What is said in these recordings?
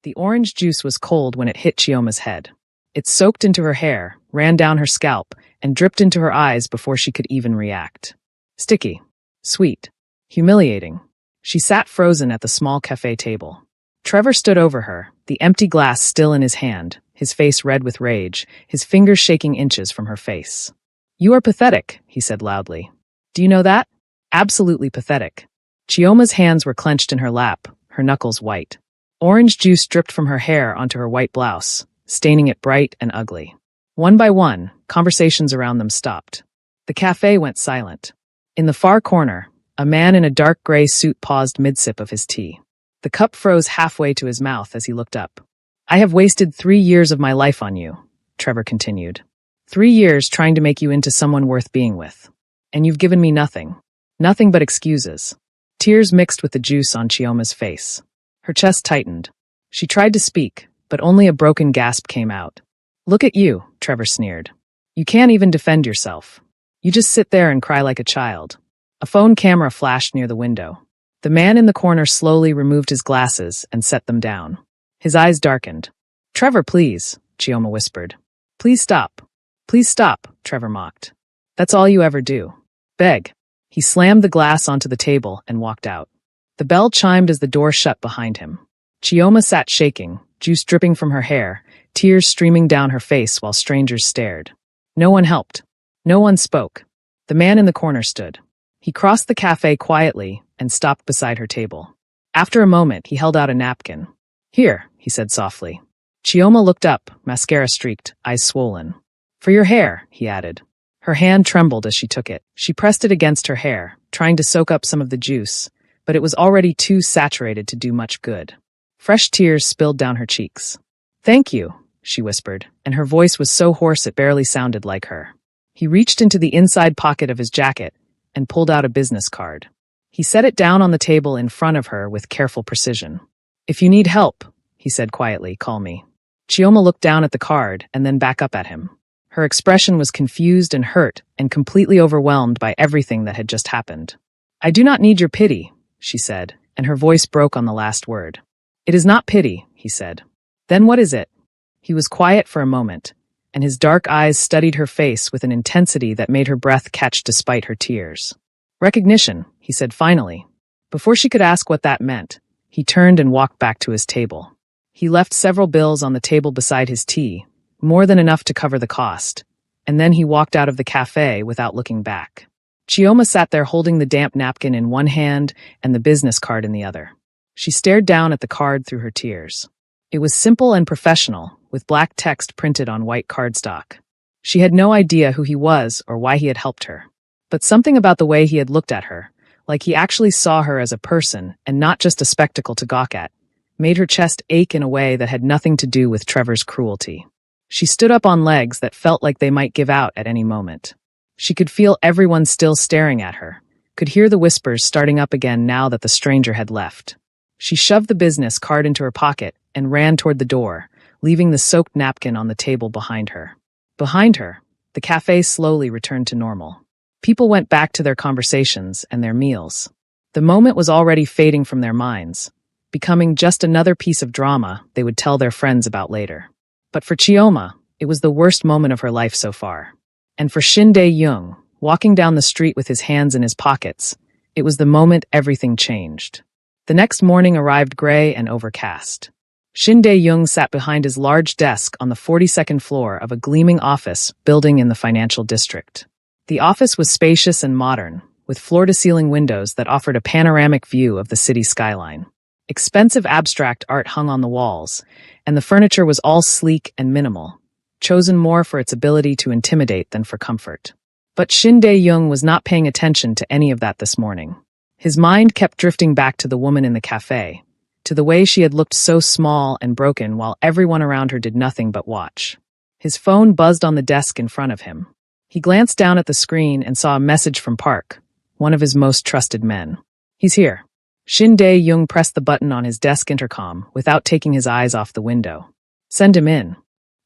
The orange juice was cold when it hit Chioma's head. It soaked into her hair, ran down her scalp, and dripped into her eyes before she could even react. Sticky. Sweet. Humiliating. She sat frozen at the small cafe table. Trevor stood over her, the empty glass still in his hand, his face red with rage, his fingers shaking inches from her face. "You are pathetic," he said loudly. "Do you know that? Absolutely pathetic." Chioma's hands were clenched in her lap, her knuckles white. Orange juice dripped from her hair onto her white blouse, staining it bright and ugly. One by one, conversations around them stopped. The cafe went silent. In the far corner, a man in a dark gray suit paused mid-sip of his tea. The cup froze halfway to his mouth as he looked up. "I have wasted 3 years of my life on you," Trevor continued. 3 years trying to make you into someone worth being with. And you've given me nothing. Nothing but excuses. Tears mixed with the juice on Chioma's face. Her chest tightened. She tried to speak, but only a broken gasp came out. "Look at you," Trevor sneered. "You can't even defend yourself. You just sit there and cry like a child." A phone camera flashed near the window. The man in the corner slowly removed his glasses and set them down. His eyes darkened. "Trevor, please," Chioma whispered. "Please stop. Please stop," Trevor mocked. "That's all you ever do. Beg." He slammed the glass onto the table and walked out. The bell chimed as the door shut behind him. Chioma sat shaking, juice dripping from her hair, tears streaming down her face while strangers stared. No one helped. No one spoke. The man in the corner stood. He crossed the cafe quietly and stopped beside her table. After a moment, he held out a napkin. "Here," he said softly. Chioma looked up, mascara streaked, eyes swollen. "For your hair," he added. Her hand trembled as she took it. She pressed it against her hair, trying to soak up some of the juice, but it was already too saturated to do much good. Fresh tears spilled down her cheeks. "Thank you," she whispered, and her voice was so hoarse it barely sounded like her. He reached into the inside pocket of his jacket and pulled out a business card. He set it down on the table in front of her with careful precision. "If you need help," he said quietly, "call me." Chioma looked down at the card and then back up at him. Her expression was confused and hurt and completely overwhelmed by everything that had just happened. "I do not need your pity," she said, and her voice broke on the last word. "It is not pity," he said. "Then what is it?" He was quiet for a moment, and his dark eyes studied her face with an intensity that made her breath catch despite her tears. "Recognition," he said finally. Before she could ask what that meant, he turned and walked back to his table. He left several bills on the table beside his tea, more than enough to cover the cost, and then he walked out of the cafe without looking back. Chioma sat there holding the damp napkin in one hand and the business card in the other. She stared down at the card through her tears. It was simple and professional, with black text printed on white cardstock. She had no idea who he was or why he had helped her. But something about the way he had looked at her, like he actually saw her as a person and not just a spectacle to gawk at, made her chest ache in a way that had nothing to do with Trevor's cruelty. She stood up on legs that felt like they might give out at any moment. She could feel everyone still staring at her, could hear the whispers starting up again now that the stranger had left. She shoved the business card into her pocket and ran toward the door, leaving the soaked napkin on the table behind her. Behind her, the cafe slowly returned to normal. People went back to their conversations and their meals. The moment was already fading from their minds, becoming just another piece of drama they would tell their friends about later. But for Chioma, it was the worst moment of her life so far. And for Shin Dae-young, walking down the street with his hands in his pockets, it was the moment everything changed. The next morning arrived gray and overcast. Shin Dae-young sat behind his large desk on the 42nd floor of a gleaming office building in the financial district. The office was spacious and modern, with floor-to-ceiling windows that offered a panoramic view of the city skyline. Expensive abstract art hung on the walls, and the furniture was all sleek and minimal, chosen more for its ability to intimidate than for comfort. But Shin Dae-young was not paying attention to any of that this morning. His mind kept drifting back to the woman in the cafe, to the way she had looked so small and broken while everyone around her did nothing but watch. His phone buzzed on the desk in front of him. He glanced down at the screen and saw a message from Park, one of his most trusted men. "He's here." Shin Dae-young pressed the button on his desk intercom without taking his eyes off the window. "Send him in."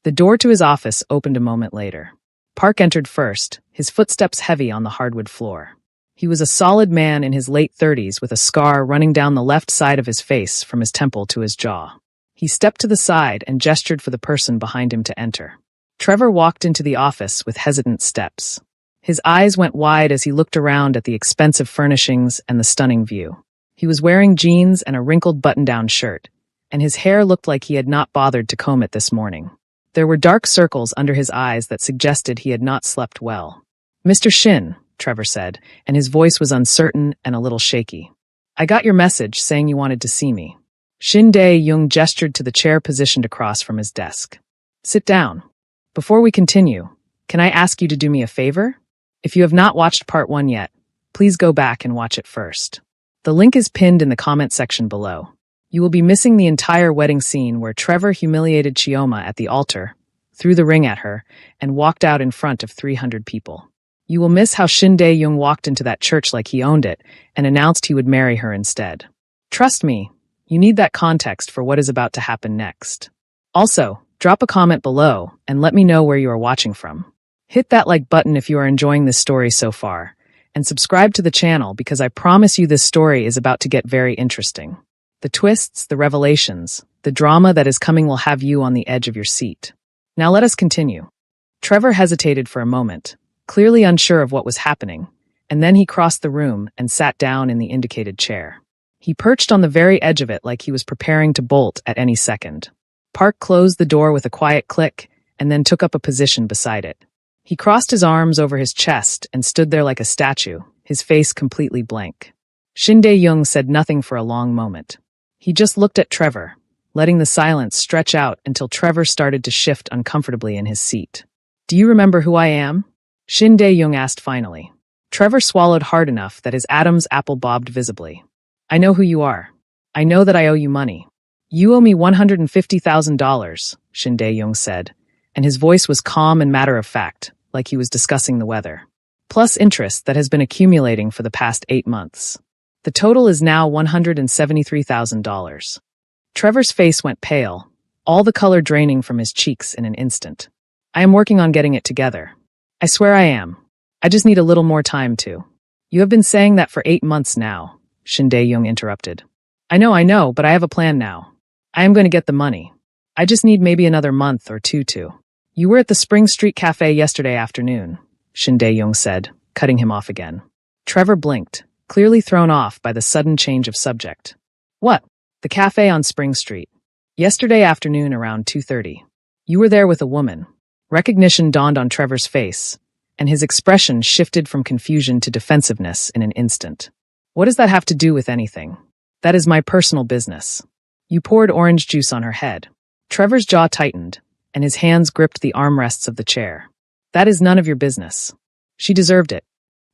The door to his office opened a moment later. Park entered first, his footsteps heavy on the hardwood floor. He was a solid man in his late 30s with a scar running down the left side of his face from his temple to his jaw. He stepped to the side and gestured for the person behind him to enter. Trevor walked into the office with hesitant steps. His eyes went wide as he looked around at the expensive furnishings and the stunning view. He was wearing jeans and a wrinkled button-down shirt, and his hair looked like he had not bothered to comb it this morning. There were dark circles under his eyes that suggested he had not slept well. "Mr. Shin," Trevor said, and his voice was uncertain and a little shaky. "I got your message saying you wanted to see me." Shin Dae-young gestured to the chair positioned across from his desk. "Sit down. Before we continue, can I ask you to do me a favor? If you have not watched part 1 yet, please go back and watch it first. The link is pinned in the comment section below. You will be missing the entire wedding scene where Trevor humiliated Chioma at the altar, threw the ring at her, and walked out in front of 300 people. You will miss how Shin Dae-young walked into that church like he owned it and announced he would marry her instead. Trust me, you need that context for what is about to happen next. Also, drop a comment below and let me know where you are watching from. Hit that like button if you are enjoying this story so far, and subscribe to the channel because I promise you this story is about to get very interesting. The twists, the revelations, the drama that is coming will have you on the edge of your seat. Now let us continue. Trevor hesitated for a moment, clearly unsure of what was happening, and then he crossed the room and sat down in the indicated chair. He perched on the very edge of it like he was preparing to bolt at any second. Park closed the door with a quiet click and then took up a position beside it. He crossed his arms over his chest and stood there like a statue, his face completely blank. Shin Dae-young said nothing for a long moment. He just looked at Trevor, letting the silence stretch out until Trevor started to shift uncomfortably in his seat. "Do you remember who I am?" Shin Dae-young asked finally. Trevor swallowed hard enough that his Adam's apple bobbed visibly. "I know who you are. I know that I owe you money." "You owe me $150,000, Shin Dae-young said, and his voice was calm and matter-of-fact, like he was discussing the weather. "Plus interest that has been accumulating for the past 8 months. The total is now $173,000. Trevor's face went pale, all the color draining from his cheeks in an instant. "I am working on getting it together. I swear I am. I just need a little more time to." "You have been saying that for 8 months now," Shin Dae-young interrupted. I know, but I have a plan now. I am going to get the money. I just need maybe another month or two to." "You were at the Spring Street Cafe yesterday afternoon," Shin Dae-young said, cutting him off again. Trevor blinked, clearly thrown off by the sudden change of subject. "What?" "The cafe on Spring Street. Yesterday afternoon around 2:30. You were there with a woman." Recognition dawned on Trevor's face, and his expression shifted from confusion to defensiveness in an instant. "What does that have to do with anything? That is my personal business." "You poured orange juice on her head." Trevor's jaw tightened, and his hands gripped the armrests of the chair. "That is none of your business. She deserved it.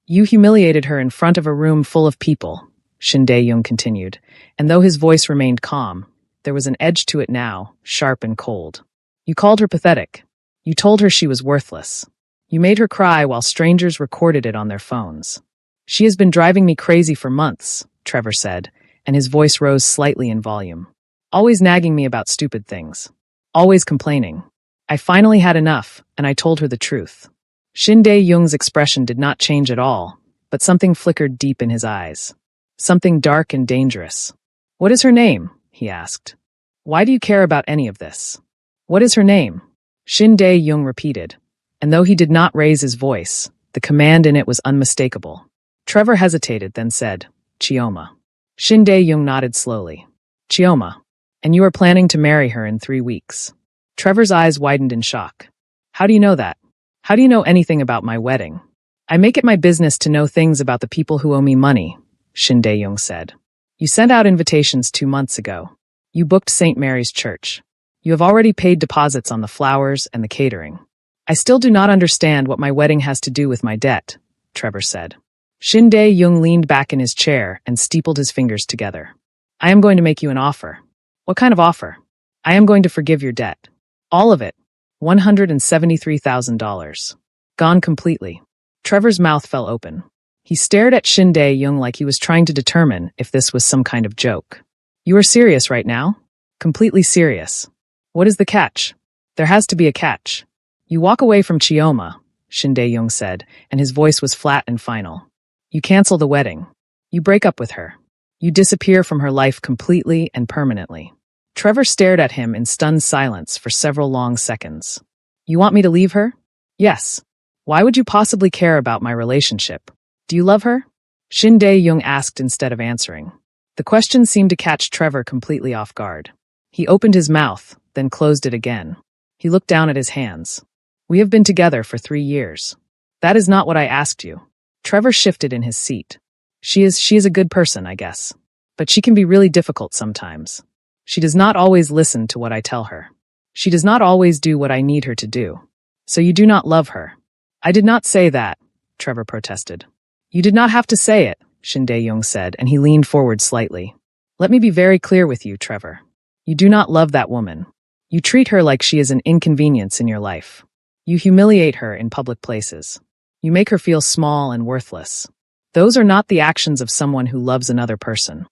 You humiliated her in front of a room full of people," Shin Dae-young continued, and though his voice remained calm, there was an edge to it now, sharp and cold. "You called her pathetic. You told her she was worthless. You made her cry while strangers recorded it on their phones. She has been driving me crazy for months," Trevor said, and his voice rose slightly in volume. "Always nagging me about stupid things. Always complaining. I finally had enough, and I told her the truth." Shin Dae-young's expression did not change at all, but something flickered deep in his eyes. Something dark and dangerous. "What is her name?" he asked. "Why do you care about any of this? What is her name?" Shin Dae-young repeated, and though he did not raise his voice, the command in it was unmistakable. Trevor hesitated, then said, "Chioma." Shin Dae-young nodded slowly. "Chioma. And you are planning to marry her in 3 weeks." Trevor's eyes widened in shock. "How do you know that? How do you know anything about my wedding?" "I make it my business to know things about the people who owe me money," Shin Dae-young said. "You sent out invitations 2 months ago. You booked St. Mary's Church. You have already paid deposits on the flowers and the catering. I still do not understand what my wedding has to do with my debt," Trevor said. Shin Dae-young leaned back in his chair and steepled his fingers together. "I am going to make you an offer." "What kind of offer?" "I am going to forgive your debt. All of it. $173,000. Gone completely." Trevor's mouth fell open. He stared at Shin Dae-young like he was trying to determine if this was some kind of joke. "You are serious right now?" "Completely serious." "What is the catch?" "There has to be a catch. You walk away from Chioma," Shin Dae-young said, and his voice was flat and final. "You cancel the wedding. You break up with her. You disappear from her life completely and permanently." Trevor stared at him in stunned silence for several long seconds. You want me to leave her? Yes. Why would you possibly care about my relationship? Do you love her? Shin Dae-young asked instead of answering. The question seemed to catch Trevor completely off guard. He opened his mouth, then closed it again. He looked down at his hands. We have been together for 3 years. That is not what I asked you. Trevor shifted in his seat. She is a good person, I guess. But she can be really difficult sometimes. She does not always listen to what I tell her. She does not always do what I need her to do. So you do not love her. I did not say that, Trevor protested. You did not have to say it, Shin Dae-young said, and he leaned forward slightly. Let me be very clear with you, Trevor. You do not love that woman. You treat her like she is an inconvenience in your life. You humiliate her in public places. You make her feel small and worthless. Those are not the actions of someone who loves another person.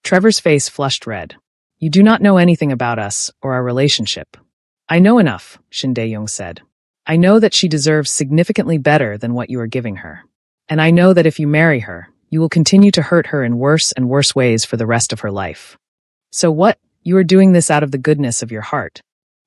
Trevor's face flushed red. You do not know anything about us or our relationship. I know enough, Shin Dae-young said. I know that she deserves significantly better than what you are giving her. And I know that if you marry her, you will continue to hurt her in worse and worse ways for the rest of her life. So what? You are doing this out of the goodness of your heart.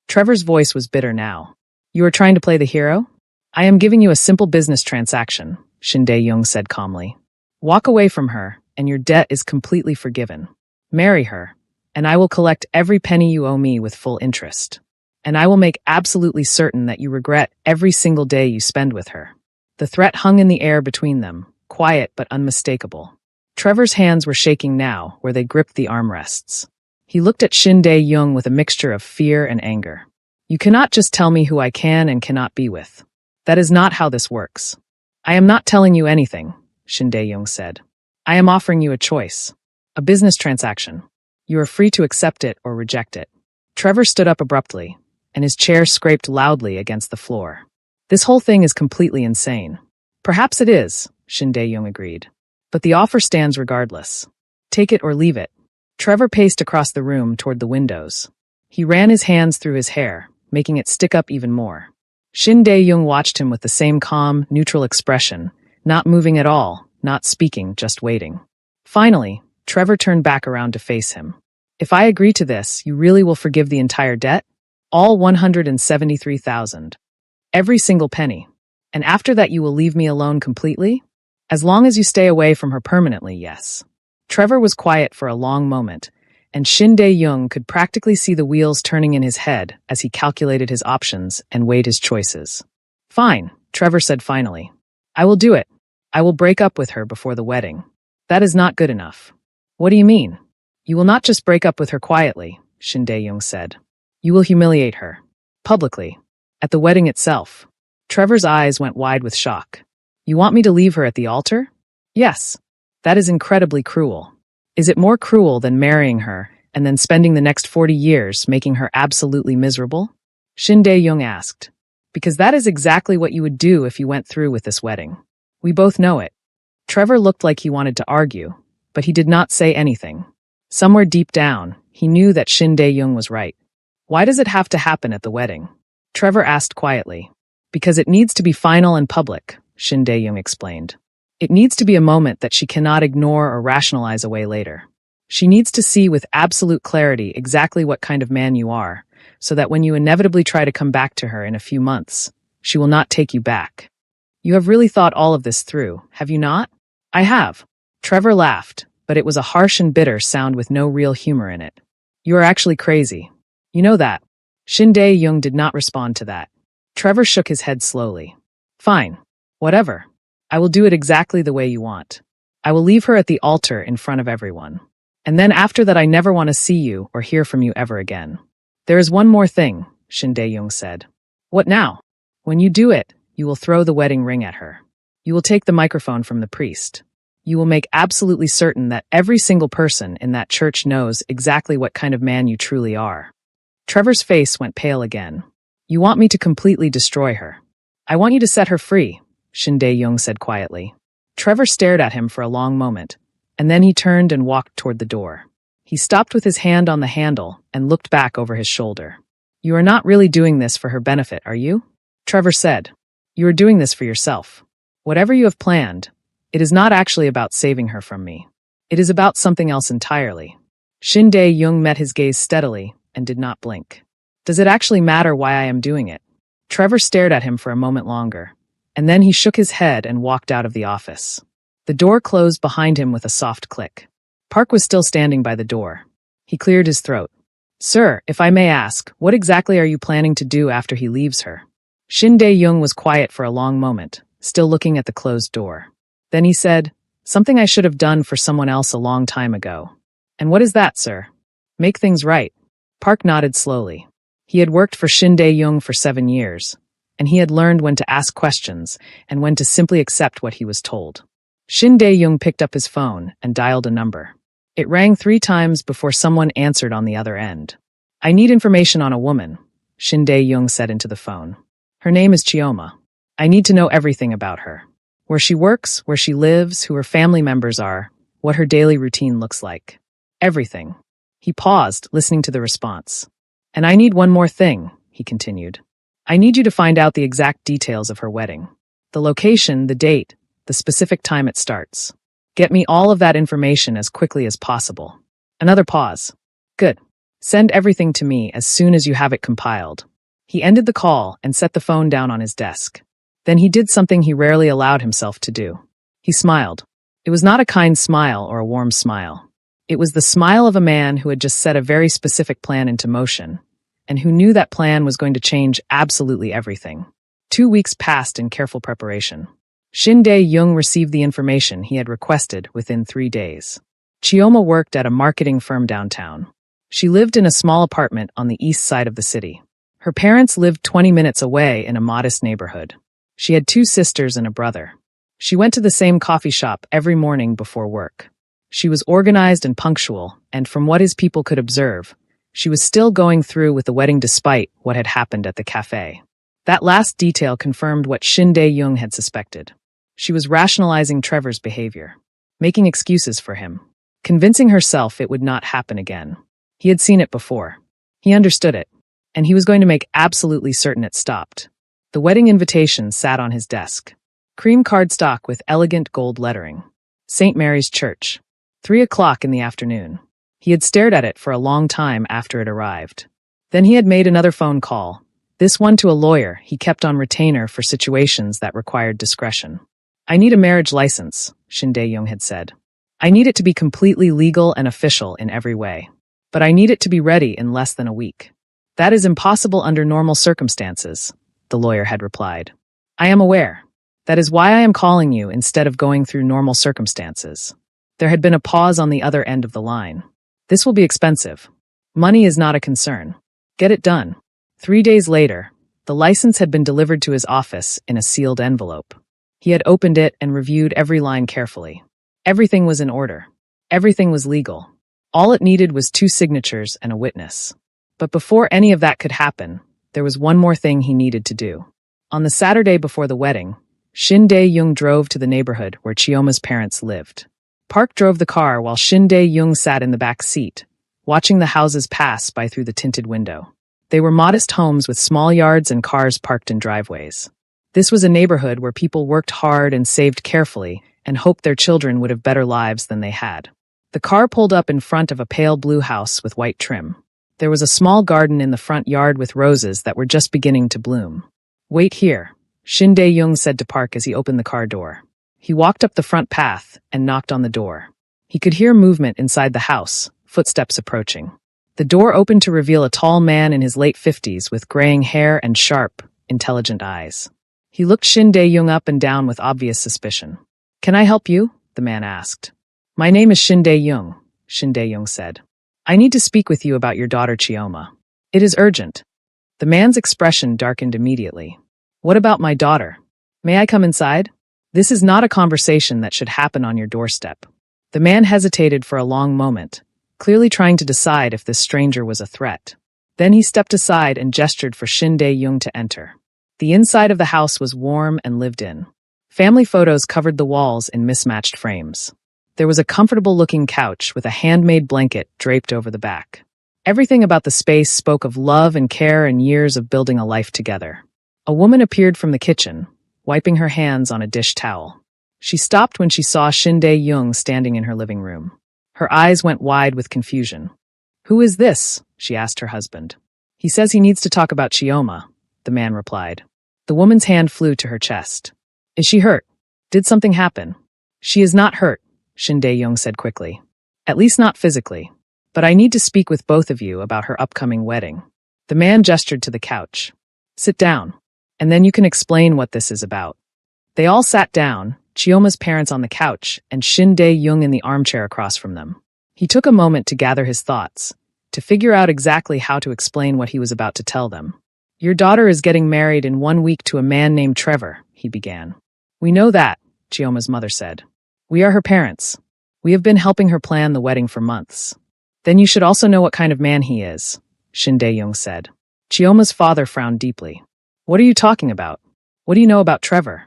Trevor's voice was bitter now. You are trying to play the hero? I am giving you a simple business transaction, Shin Dae-young said calmly. Walk away from her, and your debt is completely forgiven. Marry her, and I will collect every penny you owe me with full interest. And I will make absolutely certain that you regret every single day you spend with her. The threat hung in the air between them, quiet but unmistakable. Trevor's hands were shaking now, where they gripped the armrests. He looked at Shin Dae-young with a mixture of fear and anger. You cannot just tell me who I can and cannot be with. That is not how this works. I am not telling you anything, Shin Dae-young said. I am offering you a choice. A business transaction. You are free to accept it or reject it. Trevor stood up abruptly, and his chair scraped loudly against the floor. This whole thing is completely insane. Perhaps it is, Shin Dae-young agreed. But the offer stands regardless. Take it or leave it. Trevor paced across the room toward the windows. He ran his hands through his hair, making it stick up even more. Shin Dae-young watched him with the same calm, neutral expression, not moving at all, not speaking, just waiting. Finally, Trevor turned back around to face him. If I agree to this, you really will forgive the entire debt? All 173,000. Every single penny. And after that you will leave me alone completely? As long as you stay away from her permanently, yes. Trevor was quiet for a long moment, and Shin Dae-young could practically see the wheels turning in his head as he calculated his options and weighed his choices. Fine, Trevor said finally. I will do it. I will break up with her before the wedding. That is not good enough. What do you mean? You will not just break up with her quietly, Shin Dae-young said. You will humiliate her. Publicly. At the wedding itself. Trevor's eyes went wide with shock. You want me to leave her at the altar? Yes. That is incredibly cruel. Is it more cruel than marrying her and then spending the next 40 years making her absolutely miserable? Shin Dae-young asked. Because that is exactly what you would do if you went through with this wedding. We both know it. Trevor looked like he wanted to argue, but he did not say anything. Somewhere deep down, he knew that Shin Dae-young was right. Why does it have to happen at the wedding? Trevor asked quietly. Because it needs to be final and public, Shin Dae-young explained. It needs to be a moment that she cannot ignore or rationalize away later. She needs to see with absolute clarity exactly what kind of man you are, so that when you inevitably try to come back to her in a few months, she will not take you back. You have really thought all of this through, have you not? I have. Trevor laughed, but it was a harsh and bitter sound with no real humor in it. You are actually crazy. You know that. Shin Dae-young did not respond to that. Trevor shook his head slowly. Fine. Whatever. I will do it exactly the way you want. I will leave her at the altar in front of everyone. And then after that I never want to see you or hear from you ever again. There is one more thing, Shin Dae-young said. What now? When you do it, you will throw the wedding ring at her. You will take the microphone from the priest. You will make absolutely certain that every single person in that church knows exactly what kind of man you truly are. Trevor's face went pale again. You want me to completely destroy her. I want you to set her free, Shin Dae-young said quietly. Trevor stared at him for a long moment, and then he turned and walked toward the door. He stopped with his hand on the handle and looked back over his shoulder. You are not really doing this for her benefit, are you? Trevor said. You are doing this for yourself. Whatever you have planned, it is not actually about saving her from me. It is about something else entirely. Shin Dae-young met his gaze steadily, and did not blink. Does it actually matter why I am doing it? Trevor stared at him for a moment longer, and then he shook his head and walked out of the office. The door closed behind him with a soft click. Park was still standing by the door. He cleared his throat. Sir, if I may ask, what exactly are you planning to do after he leaves her? Shin Dae-young was quiet for a long moment, still looking at the closed door. Then he said, something I should have done for someone else a long time ago. And what is that, sir? Make things right. Park nodded slowly. He had worked for Shin Dae-young for 7 years, and he had learned when to ask questions and when to simply accept what he was told. Shin Dae-young picked up his phone and dialed a number. It rang 3 times before someone answered on the other end. I need information on a woman, Shin Dae-young said into the phone. Her name is Chioma. I need to know everything about her. Where she works, where she lives, who her family members are, what her daily routine looks like. Everything. He paused, listening to the response. And I need one more thing, he continued. I need you to find out the exact details of her wedding. The location, the date, the specific time it starts. Get me all of that information as quickly as possible. Another pause. Good. Send everything to me as soon as you have it compiled. He ended the call and set the phone down on his desk. Then he did something he rarely allowed himself to do. He smiled. It was not a kind smile or a warm smile. It was the smile of a man who had just set a very specific plan into motion, and who knew that plan was going to change absolutely everything. 2 weeks passed in careful preparation. Shin Dae-young received the information he had requested within 3 days. Chioma worked at a marketing firm downtown. She lived in a small apartment on the east side of the city. Her parents lived 20 minutes away in a modest neighborhood. She had 2 sisters and a brother. She went to the same coffee shop every morning before work. She was organized and punctual, and from what his people could observe, she was still going through with the wedding despite what had happened at the cafe. That last detail confirmed what Shin Dae-young had suspected. She was rationalizing Trevor's behavior, making excuses for him, convincing herself it would not happen again. He had seen it before. He understood it, and he was going to make absolutely certain it stopped. The wedding invitation sat on his desk. Cream cardstock with elegant gold lettering. St. Mary's Church. 3 o'clock in the afternoon. He had stared at it for a long time after it arrived. Then he had made another phone call, this one to a lawyer he kept on retainer for situations that required discretion. I need a marriage license, Shin Dae-young had said. I need it to be completely legal and official in every way. But I need it to be ready in less than a week. That is impossible under normal circumstances, the lawyer had replied. I am aware. That is why I am calling you instead of going through normal circumstances. There had been a pause on the other end of the line. This will be expensive. Money is not a concern. Get it done. 3 days later, the license had been delivered to his office in a sealed envelope. He had opened it and reviewed every line carefully. Everything was in order. Everything was legal. All it needed was 2 signatures and a witness. But before any of that could happen, there was one more thing he needed to do. On the Saturday before the wedding, Shin Dae-young drove to the neighborhood where Chioma's parents lived. Park drove the car while Shin Dae-young sat in the back seat, watching the houses pass by through the tinted window. They were modest homes with small yards and cars parked in driveways. This was a neighborhood where people worked hard and saved carefully and hoped their children would have better lives than they had. The car pulled up in front of a pale blue house with white trim. There was a small garden in the front yard with roses that were just beginning to bloom. Wait here, Shin Dae-young said to Park as he opened the car door. He walked up the front path and knocked on the door. He could hear movement inside the house, footsteps approaching. The door opened to reveal a tall man in his late 50s with graying hair and sharp, intelligent eyes. He looked Shin Dae-young up and down with obvious suspicion. Can I help you? The man asked. My name is Shin Dae-young, Shin Dae-young said. I need to speak with you about your daughter Chioma. It is urgent. The man's expression darkened immediately. What about my daughter? May I come inside? This is not a conversation that should happen on your doorstep. The man hesitated for a long moment, clearly trying to decide if this stranger was a threat. Then he stepped aside and gestured for Shin Dae-young to enter. The inside of the house was warm and lived in. Family photos covered the walls in mismatched frames. There was a comfortable-looking couch with a handmade blanket draped over the back. Everything about the space spoke of love and care and years of building a life together. A woman appeared from the kitchen, wiping her hands on a dish towel. She stopped when she saw Shin Dae-young standing in her living room. Her eyes went wide with confusion. Who is this? She asked her husband. He says he needs to talk about Chioma, the man replied. The woman's hand flew to her chest. Is she hurt? Did something happen? She is not hurt, Shin Dae-young said quickly. At least not physically. But I need to speak with both of you about her upcoming wedding. The man gestured to the couch. Sit down, and then you can explain what this is about. They all sat down, Chioma's parents on the couch and Shin Dae-young in the armchair across from them. He took a moment to gather his thoughts, to figure out exactly how to explain what he was about to tell them. Your daughter is getting married in 1 week to a man named Trevor, he began. We know that, Chioma's mother said. We are her parents. We have been helping her plan the wedding for months. Then you should also know what kind of man he is, Shin Dae-young said. Chioma's father frowned deeply. What are you talking about? What do you know about Trevor?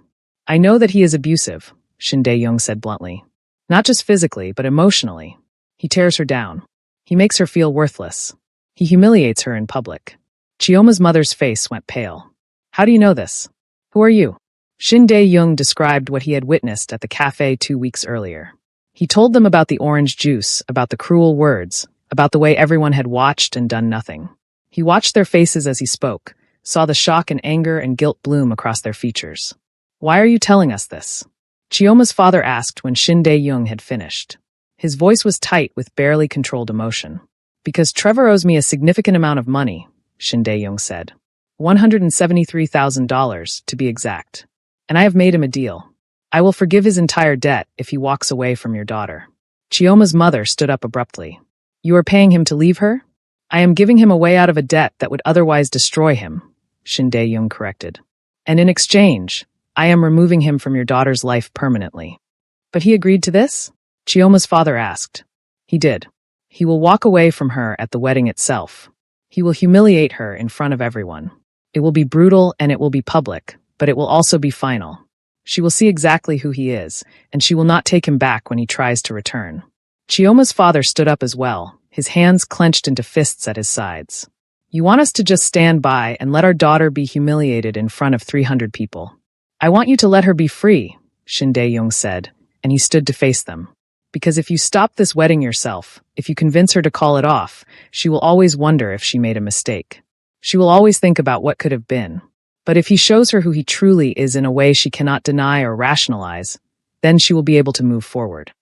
I know that he is abusive, Shin Dae-young said bluntly. Not just physically, but emotionally. He tears her down. He makes her feel worthless. He humiliates her in public. Chioma's mother's face went pale. How do you know this? Who are you? Shin Dae-young described what he had witnessed at the cafe 2 weeks earlier. He told them about the orange juice, about the cruel words, about the way everyone had watched and done nothing. He watched their faces as he spoke, saw the shock and anger and guilt bloom across their features. Why are you telling us this? Chioma's father asked when Shin Dae-young had finished. His voice was tight with barely controlled emotion. Because Trevor owes me a significant amount of money, Shin Dae-young said. $173,000 to be exact. And I have made him a deal. I will forgive his entire debt if he walks away from your daughter. Chioma's mother stood up abruptly. You are paying him to leave her? I am giving him a way out of a debt that would otherwise destroy him, Shin Dae-young corrected. And in exchange, I am removing him from your daughter's life permanently. But he agreed to this? Chioma's father asked. He did. He will walk away from her at the wedding itself. He will humiliate her in front of everyone. It will be brutal and it will be public, but it will also be final. She will see exactly who he is, and she will not take him back when he tries to return. Chioma's father stood up as well, his hands clenched into fists at his sides. You want us to just stand by and let our daughter be humiliated in front of 300 people. I want you to let her be free, Shin Dae-young said, and he stood to face them. Because if you stop this wedding yourself, if you convince her to call it off, she will always wonder if she made a mistake. She will always think about what could have been. But if he shows her who he truly is in a way she cannot deny or rationalize, then she will be able to move forward.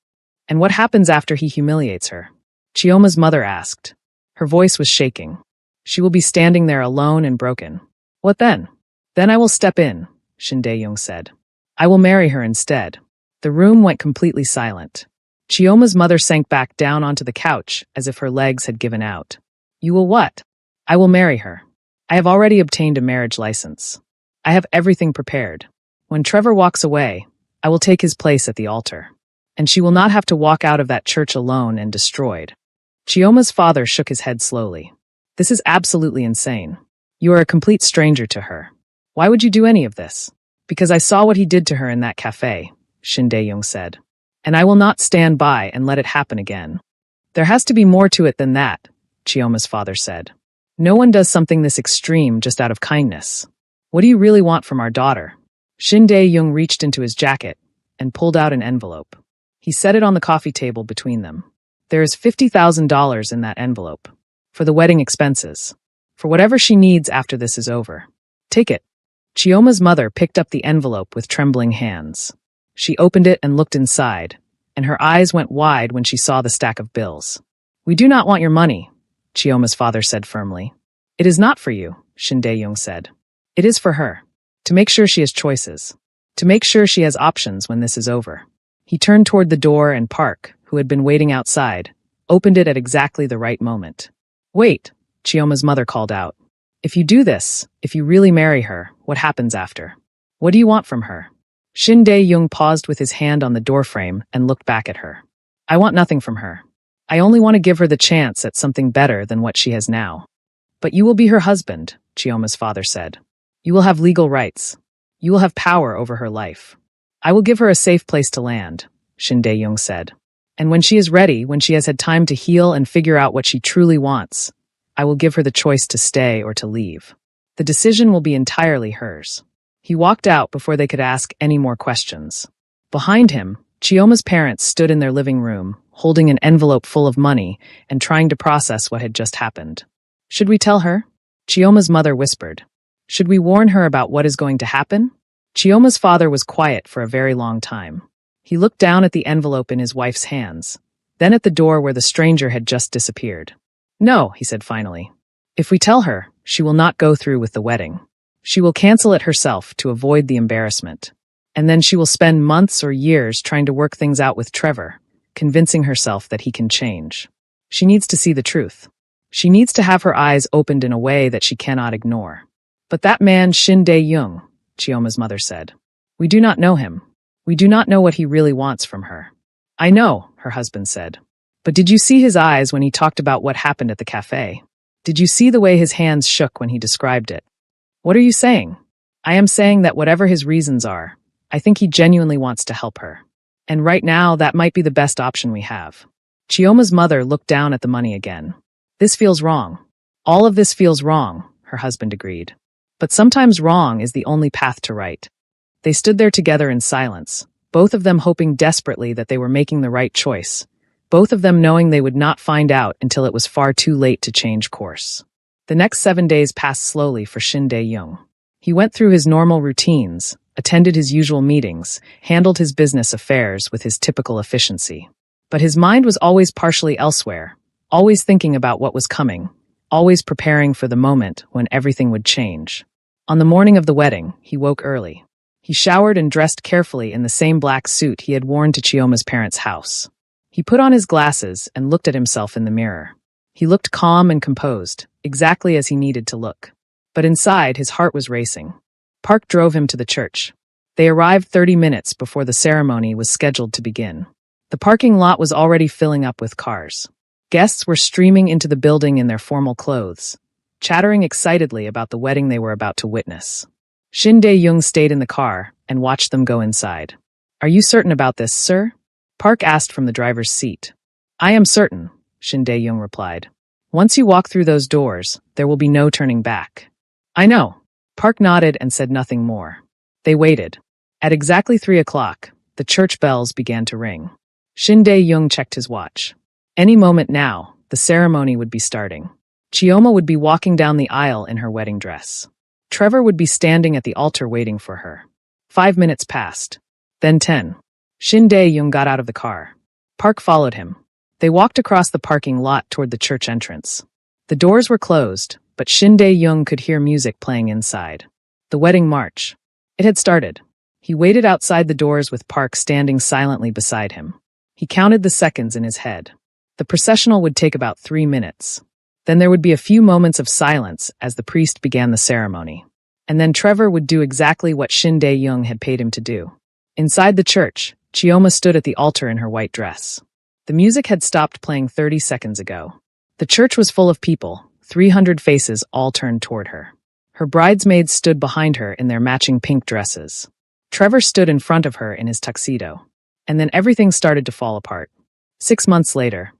And what happens after he humiliates her? Chioma's mother asked. Her voice was shaking. She will be standing there alone and broken. What then? Then I will step in, Shin Dae-young said. I will marry her instead. The room went completely silent. Chioma's mother sank back down onto the couch as if her legs had given out. You will what? I will marry her. I have already obtained a marriage license. I have everything prepared. When Trevor walks away, I will take his place at the altar. And she will not have to walk out of that church alone and destroyed. Chioma's father shook his head slowly. This is absolutely insane. You are a complete stranger to her. Why would you do any of this? Because I saw what he did to her in that cafe, Shin Dae-young said. And I will not stand by and let it happen again. There has to be more to it than that, Chioma's father said. No one does something this extreme just out of kindness. What do you really want from our daughter? Shin Dae-young reached into his jacket and pulled out an envelope. He set it on the coffee table between them. There is $50,000 in that envelope. For the wedding expenses. For whatever she needs after this is over. Take it. Chioma's mother picked up the envelope with trembling hands. She opened it and looked inside, and her eyes went wide when she saw the stack of bills. We do not want your money, Chioma's father said firmly. It is not for you, Shin Dae-young said. It is for her. To make sure she has choices. To make sure she has options when this is over. He turned toward the door and Park, who had been waiting outside, opened it at exactly the right moment. Wait, Chioma's mother called out. If you do this, if you really marry her, what happens after? What do you want from her? Shin Dae-young paused with his hand on the doorframe and looked back at her. I want nothing from her. I only want to give her the chance at something better than what she has now. But you will be her husband, Chioma's father said. You will have legal rights. You will have power over her life. I will give her a safe place to land, Shin Dae-young said. And when she is ready, when she has had time to heal and figure out what she truly wants, I will give her the choice to stay or to leave. The decision will be entirely hers. He walked out before they could ask any more questions. Behind him, Chioma's parents stood in their living room, holding an envelope full of money and trying to process what had just happened. Should we tell her? Chioma's mother whispered. Should we warn her about what is going to happen? Chioma's father was quiet for a very long time. He looked down at the envelope in his wife's hands, then at the door where the stranger had just disappeared. No, he said finally. If we tell her, she will not go through with the wedding. She will cancel it herself to avoid the embarrassment. And then she will spend months or years trying to work things out with Trevor, convincing herself that he can change. She needs to see the truth. She needs to have her eyes opened in a way that she cannot ignore. But that man Shin Dae-young, Chioma's mother said. We do not know him. We do not know what he really wants from her. I know, her husband said. But did you see his eyes when he talked about what happened at the cafe? Did you see the way his hands shook when he described it? What are you saying? I am saying that whatever his reasons are, I think he genuinely wants to help her. And right now, that might be the best option we have. Chioma's mother looked down at the money again. This feels wrong. All of this feels wrong, her husband agreed. But sometimes wrong is the only path to right. They stood there together in silence, both of them hoping desperately that they were making the right choice, both of them knowing they would not find out until it was far too late to change course. The next 7 days passed slowly for Shin Dae-young. He went through his normal routines, attended his usual meetings, handled his business affairs with his typical efficiency. But his mind was always partially elsewhere, always thinking about what was coming, always preparing for the moment when everything would change. On the morning of the wedding, he woke early. He showered and dressed carefully in the same black suit he had worn to Chioma's parents' house. He put on his glasses and looked at himself in the mirror. He looked calm and composed, exactly as he needed to look. But inside, his heart was racing. Park drove him to the church. They arrived 30 minutes before the ceremony was scheduled to begin. The parking lot was already filling up with cars. Guests were streaming into the building in their formal clothes, chattering excitedly about the wedding they were about to witness. Shin Dae-young stayed in the car and watched them go inside. Are you certain about this, sir? Park asked from the driver's seat. I am certain, Shin Dae-young replied. Once you walk through those doors, there will be no turning back. I know. Park nodded and said nothing more. They waited. At exactly 3 o'clock, the church bells began to ring. Shin Dae-young checked his watch. Any moment now, the ceremony would be starting. Chioma would be walking down the aisle in her wedding dress. Trevor would be standing at the altar waiting for her. 5 minutes passed. Then 10. Shin Dae-young got out of the car. Park followed him. They walked across the parking lot toward the church entrance. The doors were closed, but Shin Dae-young could hear music playing inside. The wedding march. It had started. He waited outside the doors with Park standing silently beside him. He counted the seconds in his head. The processional would take about 3 minutes. Then there would be a few moments of silence as the priest began the ceremony. And then Trevor would do exactly what Shin Dae-young had paid him to do. Inside the church, Chioma stood at the altar in her white dress. The music had stopped playing 30 seconds ago. The church was full of people, 300 faces all turned toward her. Her bridesmaids stood behind her in their matching pink dresses. Trevor stood in front of her in his tuxedo. And then everything started to fall apart. 6 months later,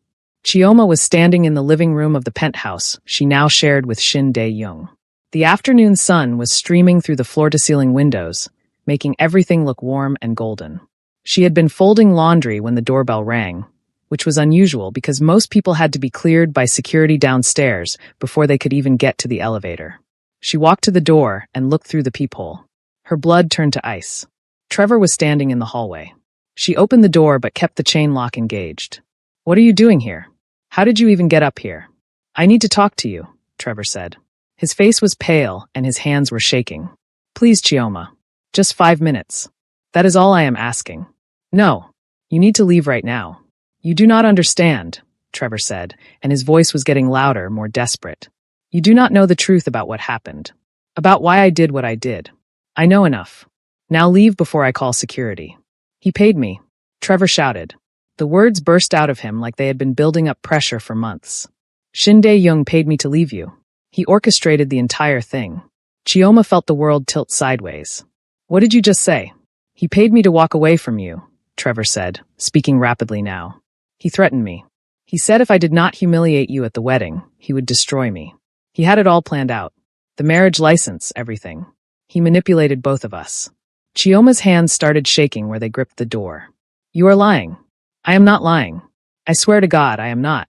Chioma was standing in the living room of the penthouse she now shared with Shin Dae-young. The afternoon sun was streaming through the floor-to-ceiling windows, making everything look warm and golden. She had been folding laundry when the doorbell rang, which was unusual because most people had to be cleared by security downstairs before they could even get to the elevator. She walked to the door and looked through the peephole. Her blood turned to ice. Trevor was standing in the hallway. She opened the door but kept the chain lock engaged. What are you doing here? How did you even get up here? I need to talk to you, Trevor said. His face was pale and his hands were shaking. Please, Chioma. Just 5 minutes. That is all I am asking. No, you need to leave right now. You do not understand, Trevor said, and his voice was getting louder, more desperate. You do not know the truth about what happened. About why I did what I did. I know enough. Now leave before I call security. He paid me, Trevor shouted. The words burst out of him like they had been building up pressure for months. Shin Dae-young paid me to leave you. He orchestrated the entire thing. Chioma felt the world tilt sideways. What did you just say? He paid me to walk away from you, Trevor said, speaking rapidly now. He threatened me. He said if I did not humiliate you at the wedding, he would destroy me. He had it all planned out. The marriage license, everything. He manipulated both of us. Chioma's hands started shaking where they gripped the door. You are lying. I am not lying. I swear to God, I am not.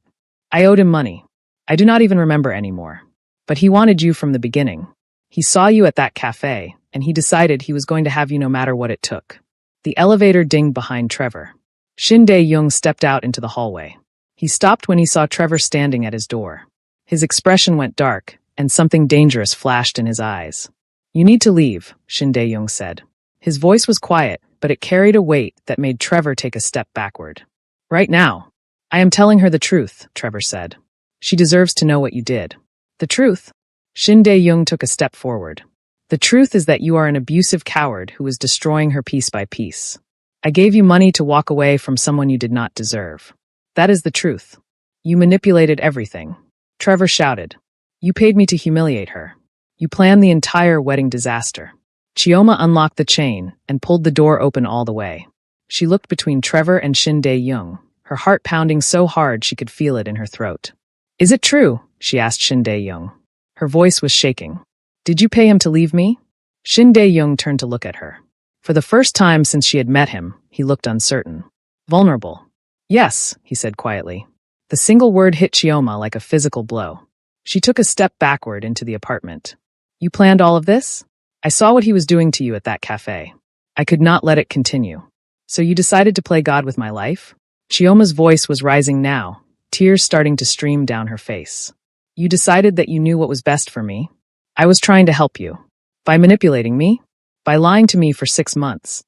I owed him money. I do not even remember anymore. But he wanted you from the beginning. He saw you at that cafe, and he decided he was going to have you no matter what it took. The elevator dinged behind Trevor. Shin Dae-young stepped out into the hallway. He stopped when he saw Trevor standing at his door. His expression went dark, and something dangerous flashed in his eyes. You need to leave, Shin Dae-young said. His voice was quiet, but it carried a weight that made Trevor take a step backward. Right now. I am telling her the truth, Trevor said. She deserves to know what you did. The truth? Shin Dae-young took a step forward. The truth is that you are an abusive coward who is destroying her piece by piece. I gave you money to walk away from someone you did not deserve. That is the truth. You manipulated everything. Trevor shouted. You paid me to humiliate her. You planned the entire wedding disaster. Chioma unlocked the chain and pulled the door open all the way. She looked between Trevor and Shin Dae-young, her heart pounding so hard she could feel it in her throat. Is it true? She asked Shin Dae-young. Her voice was shaking. Did you pay him to leave me? Shin Dae-young turned to look at her. For the first time since she had met him, he looked uncertain. Vulnerable. Yes, he said quietly. The single word hit Chioma like a physical blow. She took a step backward into the apartment. You planned all of this? I saw what he was doing to you at that cafe. I could not let it continue. So you decided to play God with my life? Chioma's voice was rising now, tears starting to stream down her face. You decided that you knew what was best for me? I was trying to help you. By manipulating me? By lying to me for 6 months.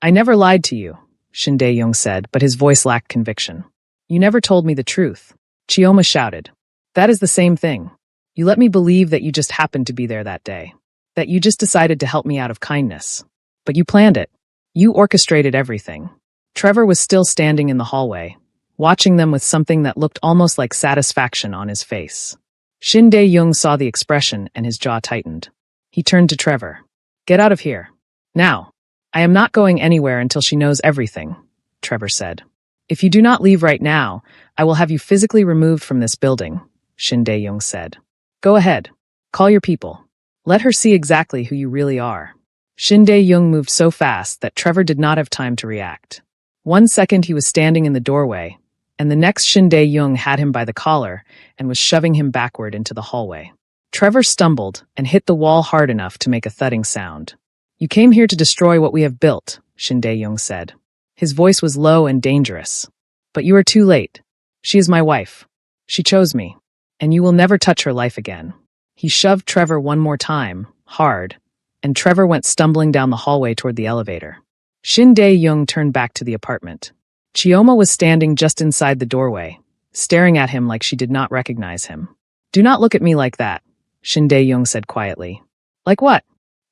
I never lied to you, Shin Dae-young said, but his voice lacked conviction. You never told me the truth. Chioma shouted. That is the same thing. You let me believe that you just happened to be there that day. That you just decided to help me out of kindness. But you planned it. You orchestrated everything. Trevor was still standing in the hallway, watching them with something that looked almost like satisfaction on his face. Shin Dae-young saw the expression and his jaw tightened. He turned to Trevor. Get out of here. Now. I am not going anywhere until she knows everything, Trevor said. If you do not leave right now, I will have you physically removed from this building, Shin Dae-young said. Go ahead. Call your people. Let her see exactly who you really are. Shin Dae-young moved so fast that Trevor did not have time to react. 1 second he was standing in the doorway, and the next Shin Dae-young had him by the collar and was shoving him backward into the hallway. Trevor stumbled and hit the wall hard enough to make a thudding sound. You came here to destroy what we have built, Shin Dae-young said. His voice was low and dangerous. But you are too late. She is my wife. She chose me. And you will never touch her life again. He shoved Trevor one more time, hard, and Trevor went stumbling down the hallway toward the elevator. Shin Dae-young turned back to the apartment. Chioma was standing just inside the doorway, staring at him like she did not recognize him. Do not look at me like that, Shin Dae-young said quietly. Like what?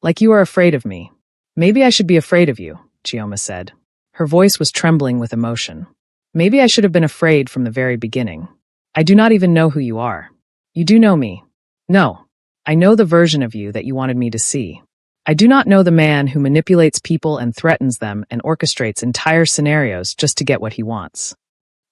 Like you are afraid of me. Maybe I should be afraid of you, Chioma said. Her voice was trembling with emotion. Maybe I should have been afraid from the very beginning. I do not even know who you are. You do know me. No. I know the version of you that you wanted me to see. I do not know the man who manipulates people and threatens them and orchestrates entire scenarios just to get what he wants.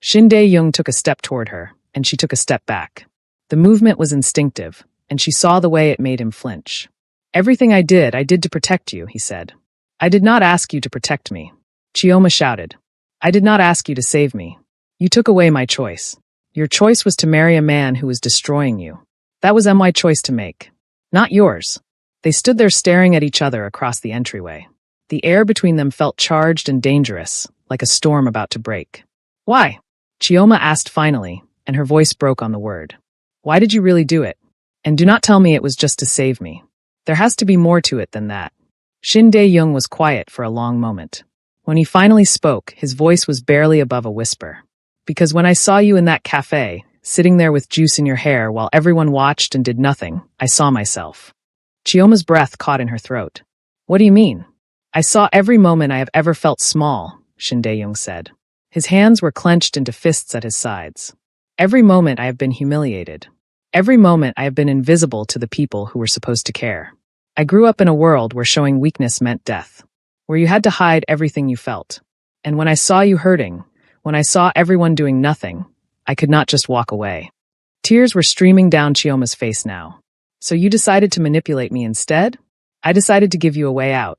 Shin Dae-young took a step toward her, and she took a step back. The movement was instinctive, and she saw the way it made him flinch. Everything I did to protect you, he said. I did not ask you to protect me. Chioma shouted. I did not ask you to save me. You took away my choice. Your choice was to marry a man who was destroying you. That was my choice to make. Not yours. They stood there staring at each other across the entryway. The air between them felt charged and dangerous, like a storm about to break. Why? Chioma asked finally, and her voice broke on the word. Why did you really do it? And do not tell me it was just to save me. There has to be more to it than that. Shin Dae-young was quiet for a long moment. When he finally spoke, his voice was barely above a whisper. Because when I saw you in that cafe, sitting there with juice in your hair while everyone watched and did nothing, I saw myself. Chioma's breath caught in her throat. What do you mean? I saw every moment I have ever felt small, Shin Dae-young said. His hands were clenched into fists at his sides. Every moment I have been humiliated. Every moment I have been invisible to the people who were supposed to care. I grew up in a world where showing weakness meant death, where you had to hide everything you felt. And when I saw you hurting, when I saw everyone doing nothing, I could not just walk away. Tears were streaming down Chioma's face now. So you decided to manipulate me instead? I decided to give you a way out.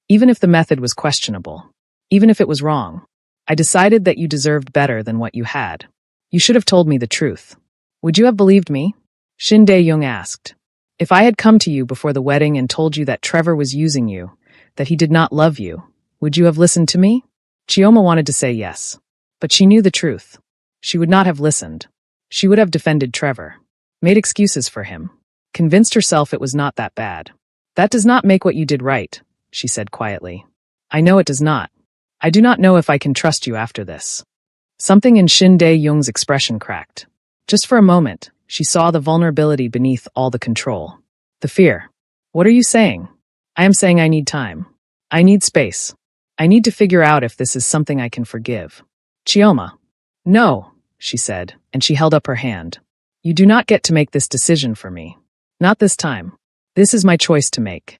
Even if the method was questionable. Even if it was wrong. I decided that you deserved better than what you had. You should have told me the truth. Would you have believed me? Shin Dae-young asked. If I had come to you before the wedding and told you that Trevor was using you, that he did not love you, would you have listened to me? Chioma wanted to say yes, but she knew the truth. She would not have listened. She would have defended Trevor, made excuses for him, convinced herself it was not that bad. That does not make what you did right, she said quietly. I know it does not. I do not know if I can trust you after this. Something in Shin Dae-young's expression cracked. Just for a moment, she saw the vulnerability beneath all the control. The fear. What are you saying? I am saying I need time. I need space. I need to figure out if this is something I can forgive. Chioma. No, she said, and she held up her hand. You do not get to make this decision for me. Not this time. This is my choice to make.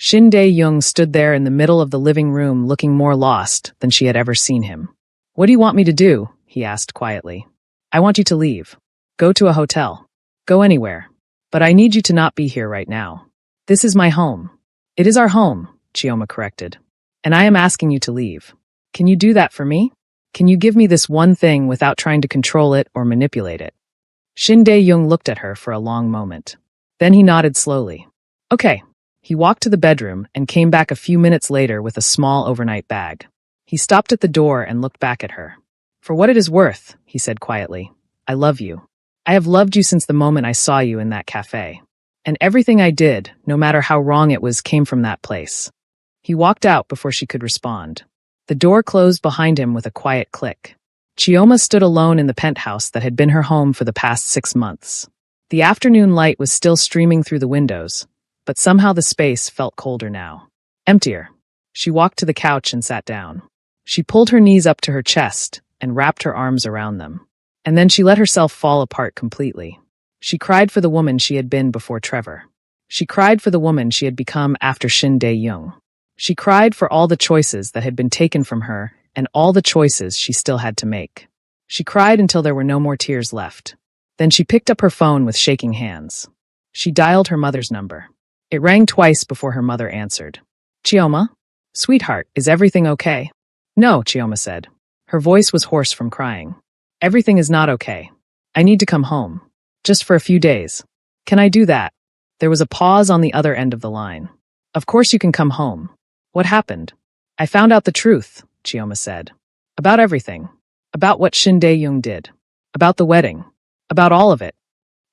Shin Dae-young stood there in the middle of the living room looking more lost than she had ever seen him. What do you want me to do? He asked quietly. I want you to leave. Go to a hotel. Go anywhere. But I need you to not be here right now. This is my home. It is our home, Chioma corrected. And I am asking you to leave. Can you do that for me? Can you give me this one thing without trying to control it or manipulate it? Shin Dae-young looked at her for a long moment. Then he nodded slowly. Okay. He walked to the bedroom and came back a few minutes later with a small overnight bag. He stopped at the door and looked back at her. For what it is worth, he said quietly, I love you. I have loved you since the moment I saw you in that cafe. And everything I did, no matter how wrong it was, came from that place. He walked out before she could respond. The door closed behind him with a quiet click. Chioma stood alone in the penthouse that had been her home for the past 6 months. The afternoon light was still streaming through the windows, but somehow the space felt colder now. Emptier. She walked to the couch and sat down. She pulled her knees up to her chest and wrapped her arms around them. And then she let herself fall apart completely. She cried for the woman she had been before Trevor. She cried for the woman she had become after Shin Dae-young. She cried for all the choices that had been taken from her and all the choices she still had to make. She cried until there were no more tears left. Then she picked up her phone with shaking hands. She dialed her mother's number. It rang twice before her mother answered. Chioma? Sweetheart, is everything okay? No, Chioma said. Her voice was hoarse from crying. Everything is not okay. I need to come home. Just for a few days. Can I do that? There was a pause on the other end of the line. Of course you can come home. What happened? I found out the truth, Chioma said. About everything. About what Shin Dae-young did. About the wedding. About all of it.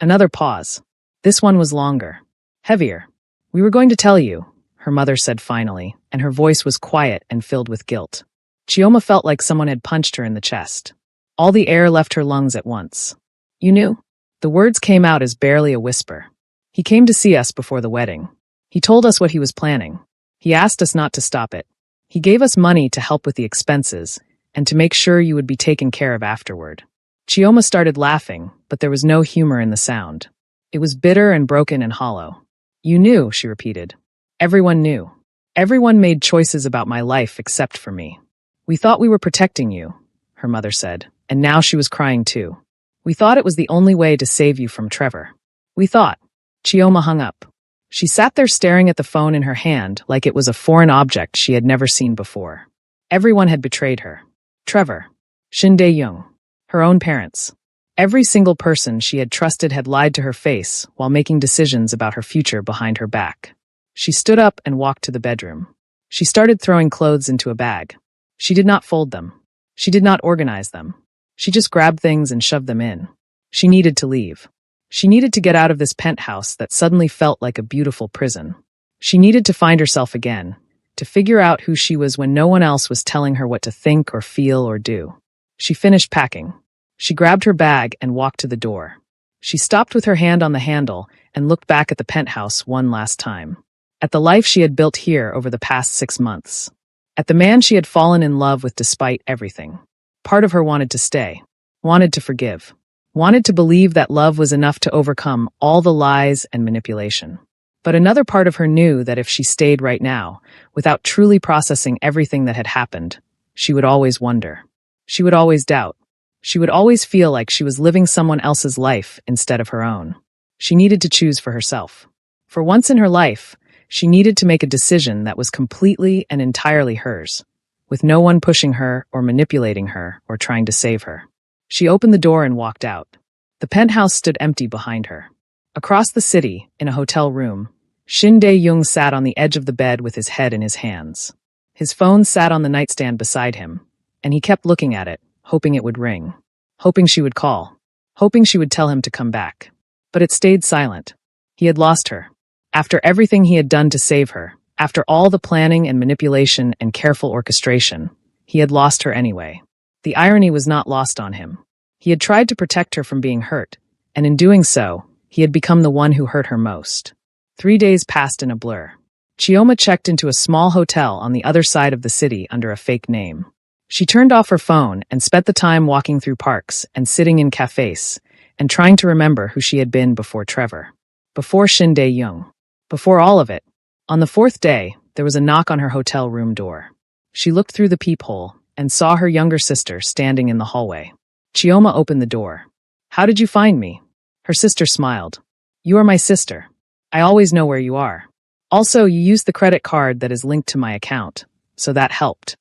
Another pause. This one was longer. Heavier. We were going to tell you, her mother said finally, and her voice was quiet and filled with guilt. Chioma felt like someone had punched her in the chest. All the air left her lungs at once. You knew? The words came out as barely a whisper. He came to see us before the wedding. He told us what he was planning. He asked us not to stop it. He gave us money to help with the expenses and to make sure you would be taken care of afterward. Chioma started laughing, but there was no humor in the sound. It was bitter and broken and hollow. You knew, she repeated. Everyone knew. Everyone made choices about my life except for me. We thought we were protecting you, her mother said, and now she was crying too. We thought it was the only way to save you from Trevor. We thought. Chioma hung up. She sat there staring at the phone in her hand like it was a foreign object she had never seen before. Everyone had betrayed her. Trevor. Shin Dae-young. Her own parents. Every single person she had trusted had lied to her face while making decisions about her future behind her back. She stood up and walked to the bedroom. She started throwing clothes into a bag. She did not fold them. She did not organize them. She just grabbed things and shoved them in. She needed to leave. She needed to get out of this penthouse that suddenly felt like a beautiful prison. She needed to find herself again, to figure out who she was when no one else was telling her what to think or feel or do. She finished packing. She grabbed her bag and walked to the door. She stopped with her hand on the handle and looked back at the penthouse one last time. At the life she had built here over the past 6 months. At the man she had fallen in love with despite everything. Part of her wanted to stay. Wanted to forgive. Wanted to believe that love was enough to overcome all the lies and manipulation. But another part of her knew that if she stayed right now, without truly processing everything that had happened, she would always wonder. She would always doubt. She would always feel like she was living someone else's life instead of her own. She needed to choose for herself. For once in her life, she needed to make a decision that was completely and entirely hers. with no one pushing her or manipulating her or trying to save her. She opened the door and walked out. The penthouse stood empty behind her. Across the city, in a hotel room, Shin Dae-young sat on the edge of the bed with his head in his hands. His phone sat on the nightstand beside him, and he kept looking at it, hoping it would ring, hoping she would call, hoping she would tell him to come back. But it stayed silent. He had lost her. After everything he had done to save her, after all the planning and manipulation and careful orchestration, he had lost her anyway. The irony was not lost on him. He had tried to protect her from being hurt, and in doing so, he had become the one who hurt her most. 3 days passed in a blur. Chioma checked into a small hotel on the other side of the city under a fake name. She turned off her phone and spent the time walking through parks and sitting in cafes and trying to remember who she had been before Trevor, before Shin Dae-young, before all of it. On the 4th day, there was a knock on her hotel room door. She looked through the peephole and saw her younger sister standing in the hallway. Chioma opened the door. "How did you find me?" Her sister smiled. "You are my sister. I always know where you are. Also, you used the credit card that is linked to my account, so that helped."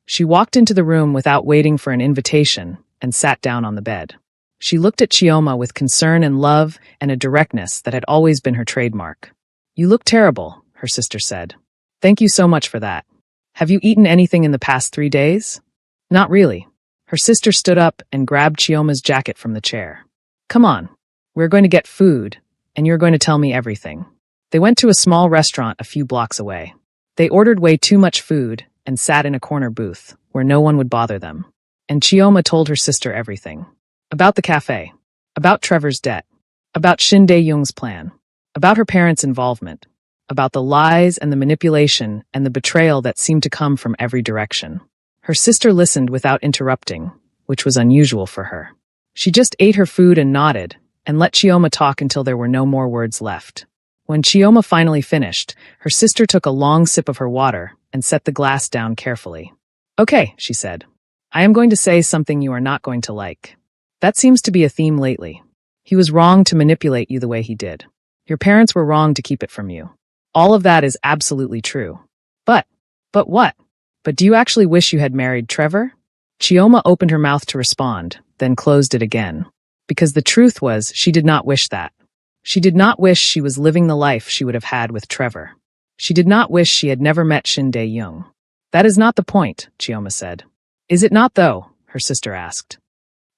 She walked into the room without waiting for an invitation and sat down on the bed. She looked at Chioma with concern and love and a directness that had always been her trademark. "You look terrible," her sister said. "Thank you so much for that. Have you eaten anything in the past 3 days?" "Not really." Her sister stood up and grabbed Chioma's jacket from the chair. "Come on. We're going to get food, and you're going to tell me everything." They went to a small restaurant a few blocks away. They ordered way too much food and sat in a corner booth where no one would bother them. And Chioma told her sister everything. About the cafe, about Trevor's debt, about Shin Dae-young's plan, about her parents' involvement, about the lies and the manipulation and the betrayal that seemed to come from every direction. Her sister listened without interrupting, which was unusual for her. She just ate her food and nodded, and let Chioma talk until there were no more words left. When Chioma finally finished, her sister took a long sip of her water and set the glass down carefully. "Okay," she said. "I am going to say something you are not going to like. That seems to be a theme lately. He was wrong to manipulate you the way he did. Your parents were wrong to keep it from you. All of that is absolutely true. But what? But do you actually wish you had married Trevor?" Chioma opened her mouth to respond, then closed it again. Because the truth was, she did not wish that. She did not wish she was living the life she would have had with Trevor. She did not wish she had never met Shin Dae-young. "That is not the point," Chioma said. "Is it not, though?" her sister asked.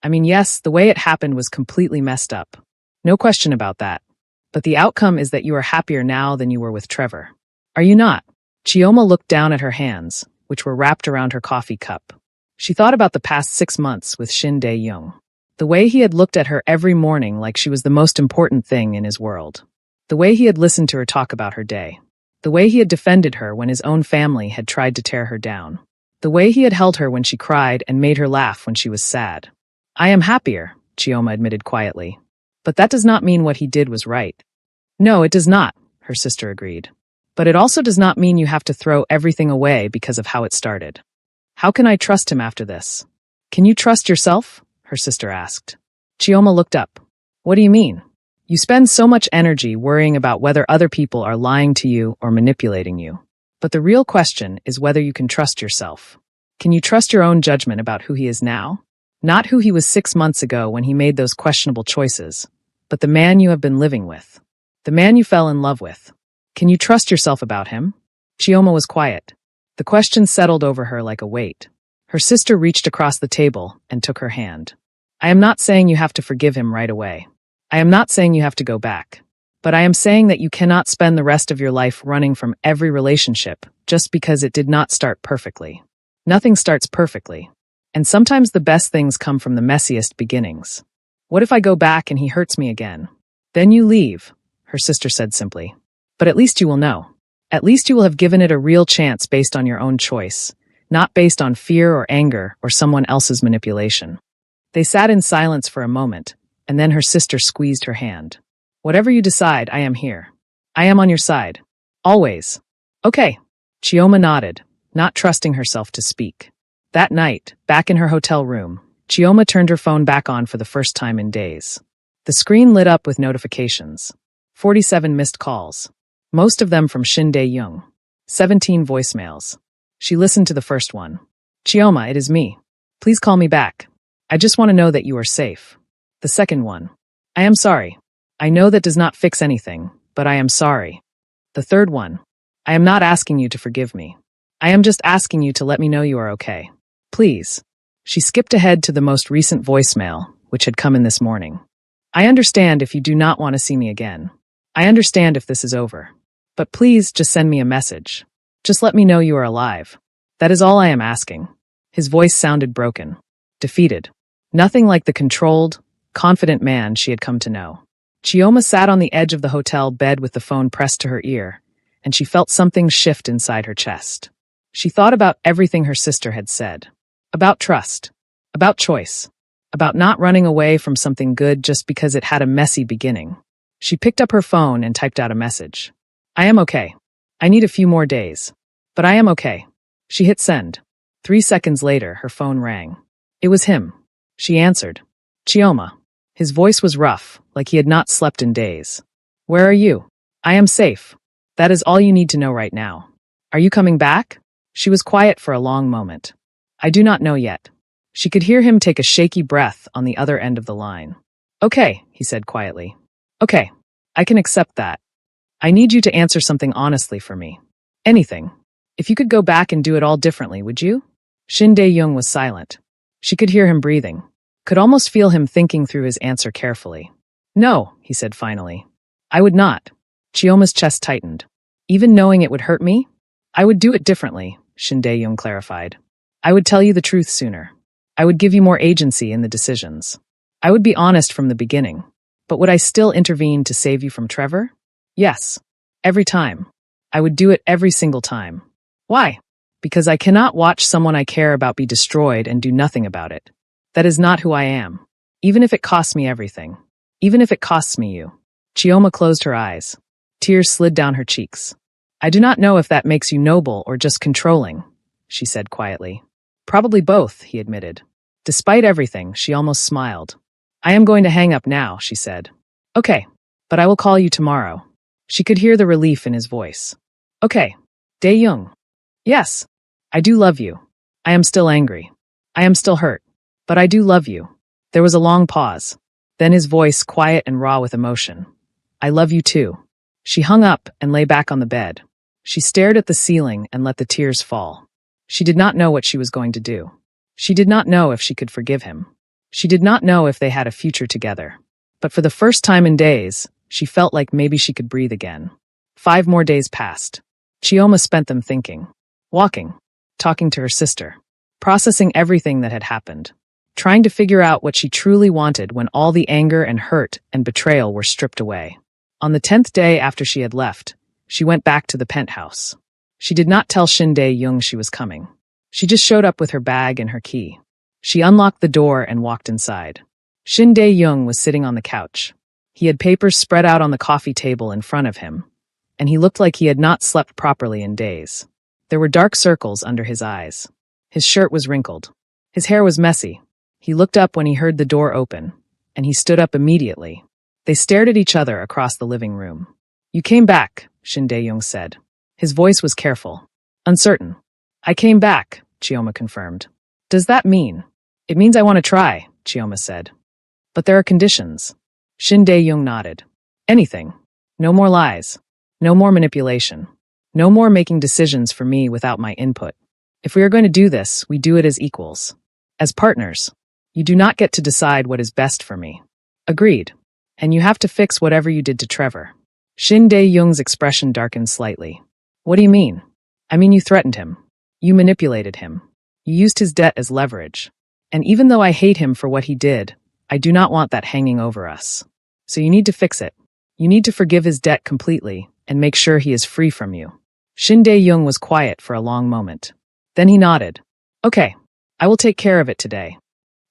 "I mean, yes, the way it happened was completely messed up. No question about that. But the outcome is that you are happier now than you were with Trevor. Are you not?" Chioma looked down at her hands, which were wrapped around her coffee cup. She thought about the past 6 months with Shin Dae-young. The way he had looked at her every morning like she was the most important thing in his world. The way he had listened to her talk about her day. The way he had defended her when his own family had tried to tear her down. The way he had held her when she cried and made her laugh when she was sad. "I am happier," Chioma admitted quietly. "But that does not mean what he did was right." "No, it does not," her sister agreed. "But it also does not mean you have to throw everything away because of how it started. How can I trust him after this?" "Can you trust yourself?" her sister asked. Chioma looked up. "What do you mean? You spend so much energy worrying about whether other people are lying to you or manipulating you. But the real question is whether you can trust yourself. Can you trust your own judgment about who he is now? Not who he was 6 months ago when he made those questionable choices, but the man you have been living with. The man you fell in love with. Can you trust yourself about him?" Chioma was quiet. The question settled over her like a weight. Her sister reached across the table and took her hand. "I am not saying you have to forgive him right away. I am not saying you have to go back. But I am saying that you cannot spend the rest of your life running from every relationship just because it did not start perfectly. Nothing starts perfectly. And sometimes the best things come from the messiest beginnings. What if I go back and he hurts me again? Then you leave," her sister said simply. "But at least you will know. At least you will have given it a real chance based on your own choice, not based on fear or anger or someone else's manipulation." They sat in silence for a moment, and then her sister squeezed her hand. "Whatever you decide, I am here. I am on your side. Always." "Okay." Chioma nodded, not trusting herself to speak. That night, back in her hotel room, Chioma turned her phone back on for the first time in days. The screen lit up with notifications. 47 missed calls. Most of them from Shin Dae-young. 17 voicemails. She listened to the first one. Chioma, it is me. Please call me back. I just want to know that you are safe. The second one. I am sorry. I know that does not fix anything, but I am sorry. The third one. I am not asking you to forgive me. I am just asking you to let me know you are okay. Please. She skipped ahead to the most recent voicemail, which had come in this morning. I understand if you do not want to see me again. I understand if this is over. But please just send me a message. Just let me know you are alive. That is all I am asking. His voice sounded broken, defeated. Nothing like the controlled, confident man she had come to know. Chioma sat on the edge of the hotel bed with the phone pressed to her ear, and she felt something shift inside her chest. She thought about everything her sister had said. About trust. About choice. About not running away from something good just because it had a messy beginning. She picked up her phone and typed out a message. I am okay. I need a few more days. But I am okay. She hit send. 3 seconds later, her phone rang. It was him. She answered. Chioma. His voice was rough, like he had not slept in days. Where are you? I am safe. That is all you need to know right now. Are you coming back? She was quiet for a long moment. I do not know yet. She could hear him take a shaky breath on the other end of the line. Okay, he said quietly. Okay, I can accept that. I need you to answer something honestly for me. Anything. If you could go back and do it all differently, would you? Shin Dae-young was silent. She could hear him breathing, could almost feel him thinking through his answer carefully. No, he said finally. I would not. Chioma's chest tightened. Even knowing it would hurt me? I would do it differently, Shin Dae-young clarified. I would tell you the truth sooner. I would give you more agency in the decisions. I would be honest from the beginning. But would I still intervene to save you from Trevor? Yes. Every time. I would do it every single time. Why? Because I cannot watch someone I care about be destroyed and do nothing about it. That is not who I am. Even if it costs me everything. Even if it costs me you. Chioma closed her eyes. Tears slid down her cheeks. I do not know if that makes you noble or just controlling, she said quietly. Probably both, he admitted. Despite everything, she almost smiled. I am going to hang up now, she said. Okay, but I will call you tomorrow. She could hear the relief in his voice. Okay, Dae-young. Yes, I do love you. I am still angry. I am still hurt. But I do love you. There was a long pause. Then his voice quiet and raw with emotion. I love you too. She hung up and lay back on the bed. She stared at the ceiling and let the tears fall. She did not know what she was going to do. She did not know if she could forgive him. She did not know if they had a future together. But for the first time in days, she felt like maybe she could breathe again. 5 more days passed. Chioma spent them thinking, walking, talking to her sister, processing everything that had happened, trying to figure out what she truly wanted when all the anger and hurt and betrayal were stripped away. On the 10th day after she had left, she went back to the penthouse. She did not tell Shin Dae-young she was coming. She just showed up with her bag and her key. She unlocked the door and walked inside. Shin Dae-young was sitting on the couch. He had papers spread out on the coffee table in front of him, and he looked like he had not slept properly in days. There were dark circles under his eyes. His shirt was wrinkled. His hair was messy. He looked up when he heard the door open, and he stood up immediately. They stared at each other across the living room. You came back, Shin Dae-young said. His voice was careful, uncertain. I came back, Chioma confirmed. Does that mean? It means I want to try, Chioma said. But there are conditions. Shin Dae-young nodded. Anything. No more lies. No more manipulation. No more making decisions for me without my input. If we are going to do this, we do it as equals. As partners. You do not get to decide what is best for me. Agreed. And you have to fix whatever you did to Trevor. Shin Dae-young's expression darkened slightly. What do you mean? I mean you threatened him. You manipulated him. You used his debt as leverage. And even though I hate him for what he did, I do not want that hanging over us. So you need to fix it. You need to forgive his debt completely and make sure he is free from you. Shin Dae-young was quiet for a long moment. Then he nodded. Okay, I will take care of it today.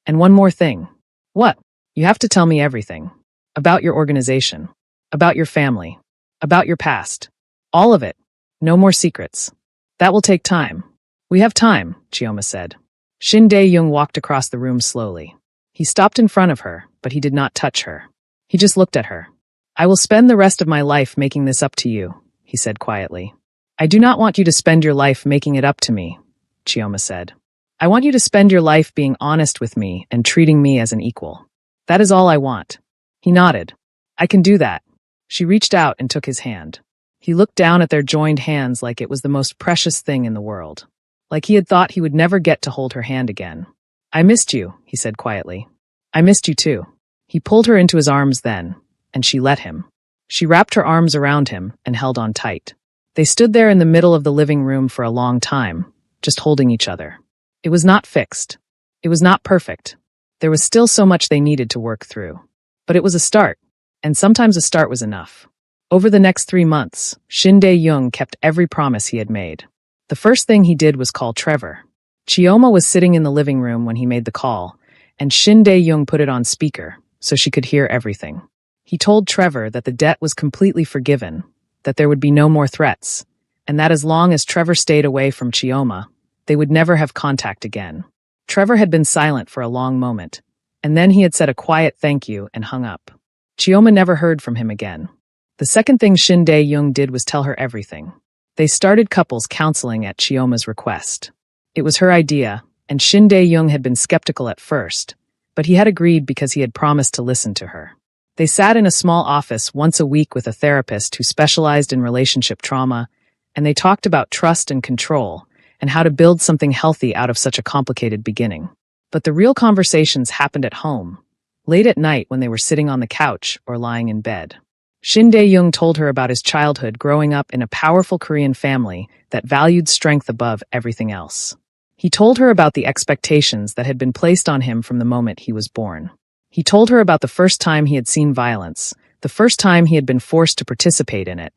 And one more thing. What? You have to tell me everything. About your organization. About your family. About your past. All of it. No more secrets. That will take time. We have time, Chioma said. Shin Dae-young walked across the room slowly. He stopped in front of her, but he did not touch her. He just looked at her. I will spend the rest of my life making this up to you, he said quietly. I do not want you to spend your life making it up to me, Chioma said. I want you to spend your life being honest with me and treating me as an equal. That is all I want. He nodded. I can do that. She reached out and took his hand. He looked down at their joined hands like it was the most precious thing in the world. Like he had thought he would never get to hold her hand again. I missed you, he said quietly. I missed you too. He pulled her into his arms then, and she let him. She wrapped her arms around him and held on tight. They stood there in the middle of the living room for a long time, just holding each other. It was not fixed. It was not perfect. There was still so much they needed to work through. But it was a start, and sometimes a start was enough. Over the next 3 months, Shin Dae-young kept every promise he had made. The first thing he did was call Trevor. Chioma was sitting in the living room when he made the call, and Shin Dae-young put it on speaker so she could hear everything. He told Trevor that the debt was completely forgiven, that there would be no more threats, and that as long as Trevor stayed away from Chioma, they would never have contact again. Trevor had been silent for a long moment, and then he had said a quiet thank you and hung up. Chioma never heard from him again. The second thing Shin Dae-young did was tell her everything. They started couples counseling at Chioma's request. It was her idea, and Shin Dae-young had been skeptical at first, but he had agreed because he had promised to listen to her. They sat in a small office once a week with a therapist who specialized in relationship trauma, and they talked about trust and control and how to build something healthy out of such a complicated beginning. But the real conversations happened at home, late at night when they were sitting on the couch or lying in bed. Shin Dae-young told her about his childhood growing up in a powerful Korean family that valued strength above everything else. He told her about the expectations that had been placed on him from the moment he was born. He told her about the first time he had seen violence, the first time he had been forced to participate in it,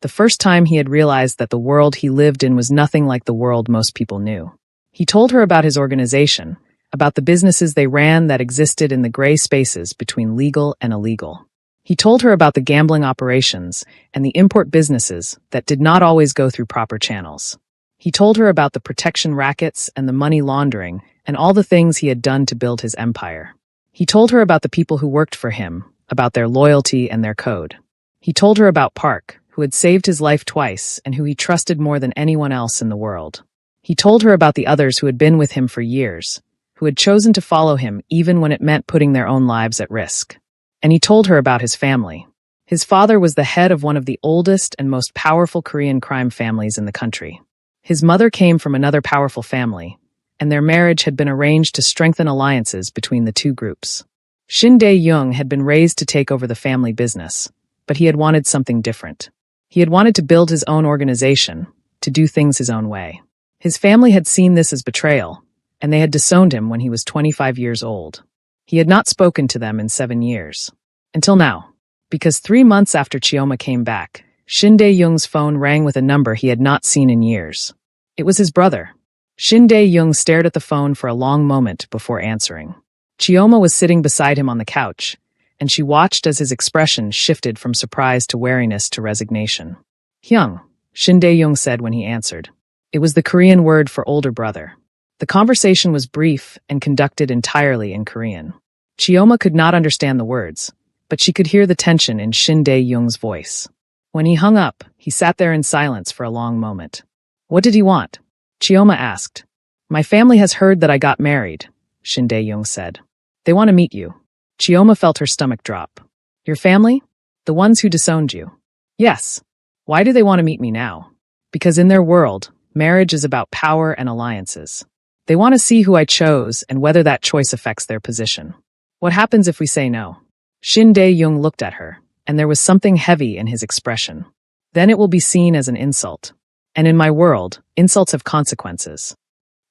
the first time he had realized that the world he lived in was nothing like the world most people knew. He told her about his organization, about the businesses they ran that existed in the gray spaces between legal and illegal. He told her about the gambling operations and the import businesses that did not always go through proper channels. He told her about the protection rackets and the money laundering and all the things he had done to build his empire. He told her about the people who worked for him, about their loyalty and their code. He told her about Park, who had saved his life twice and who he trusted more than anyone else in the world. He told her about the others who had been with him for years, who had chosen to follow him even when it meant putting their own lives at risk. And he told her about his family. His father was the head of one of the oldest and most powerful Korean crime families in the country. His mother came from another powerful family, and their marriage had been arranged to strengthen alliances between the two groups. Shin Dae-young had been raised to take over the family business, but he had wanted something different. He had wanted to build his own organization, to do things his own way. His family had seen this as betrayal, and they had disowned him when he was 25 years old. He had not spoken to them in 7 years. Until now. Because 3 months after Chioma came back, Shin Dae-young's phone rang with a number he had not seen in years. It was his brother. Shin Dae-young stared at the phone for a long moment before answering. Chioma was sitting beside him on the couch, and she watched as his expression shifted from surprise to wariness to resignation. Hyung, Shin Dae-young said when he answered. It was the Korean word for older brother. The conversation was brief and conducted entirely in Korean. Chioma could not understand the words, but she could hear the tension in Shin Dae-young's voice. When he hung up, he sat there in silence for a long moment. What did he want? Chioma asked. My family has heard that I got married, Shin Dae-young said. They want to meet you. Chioma felt her stomach drop. Your family? The ones who disowned you? Yes. Why do they want to meet me now? Because in their world, marriage is about power and alliances. They want to see who I chose and whether that choice affects their position. What happens if we say no? Shin Dae-young looked at her, and there was something heavy in his expression. Then it will be seen as an insult. And in my world, insults have consequences.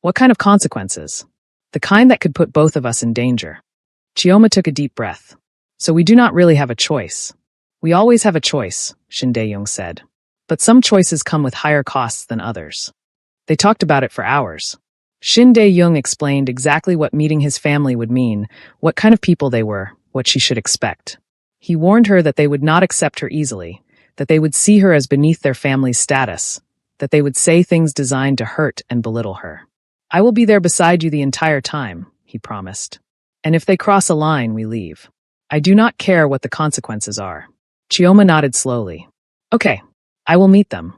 What kind of consequences? The kind that could put both of us in danger. Chioma took a deep breath. So we do not really have a choice. We always have a choice, Shin Dae-young said. But some choices come with higher costs than others. They talked about it for hours. Shin Dae-young explained exactly what meeting his family would mean, what kind of people they were, what she should expect. He warned her that they would not accept her easily, that they would see her as beneath their family's status, that they would say things designed to hurt and belittle her. I will be there beside you the entire time, he promised. And if they cross a line, we leave. I do not care what the consequences are. Chioma nodded slowly. Okay, I will meet them.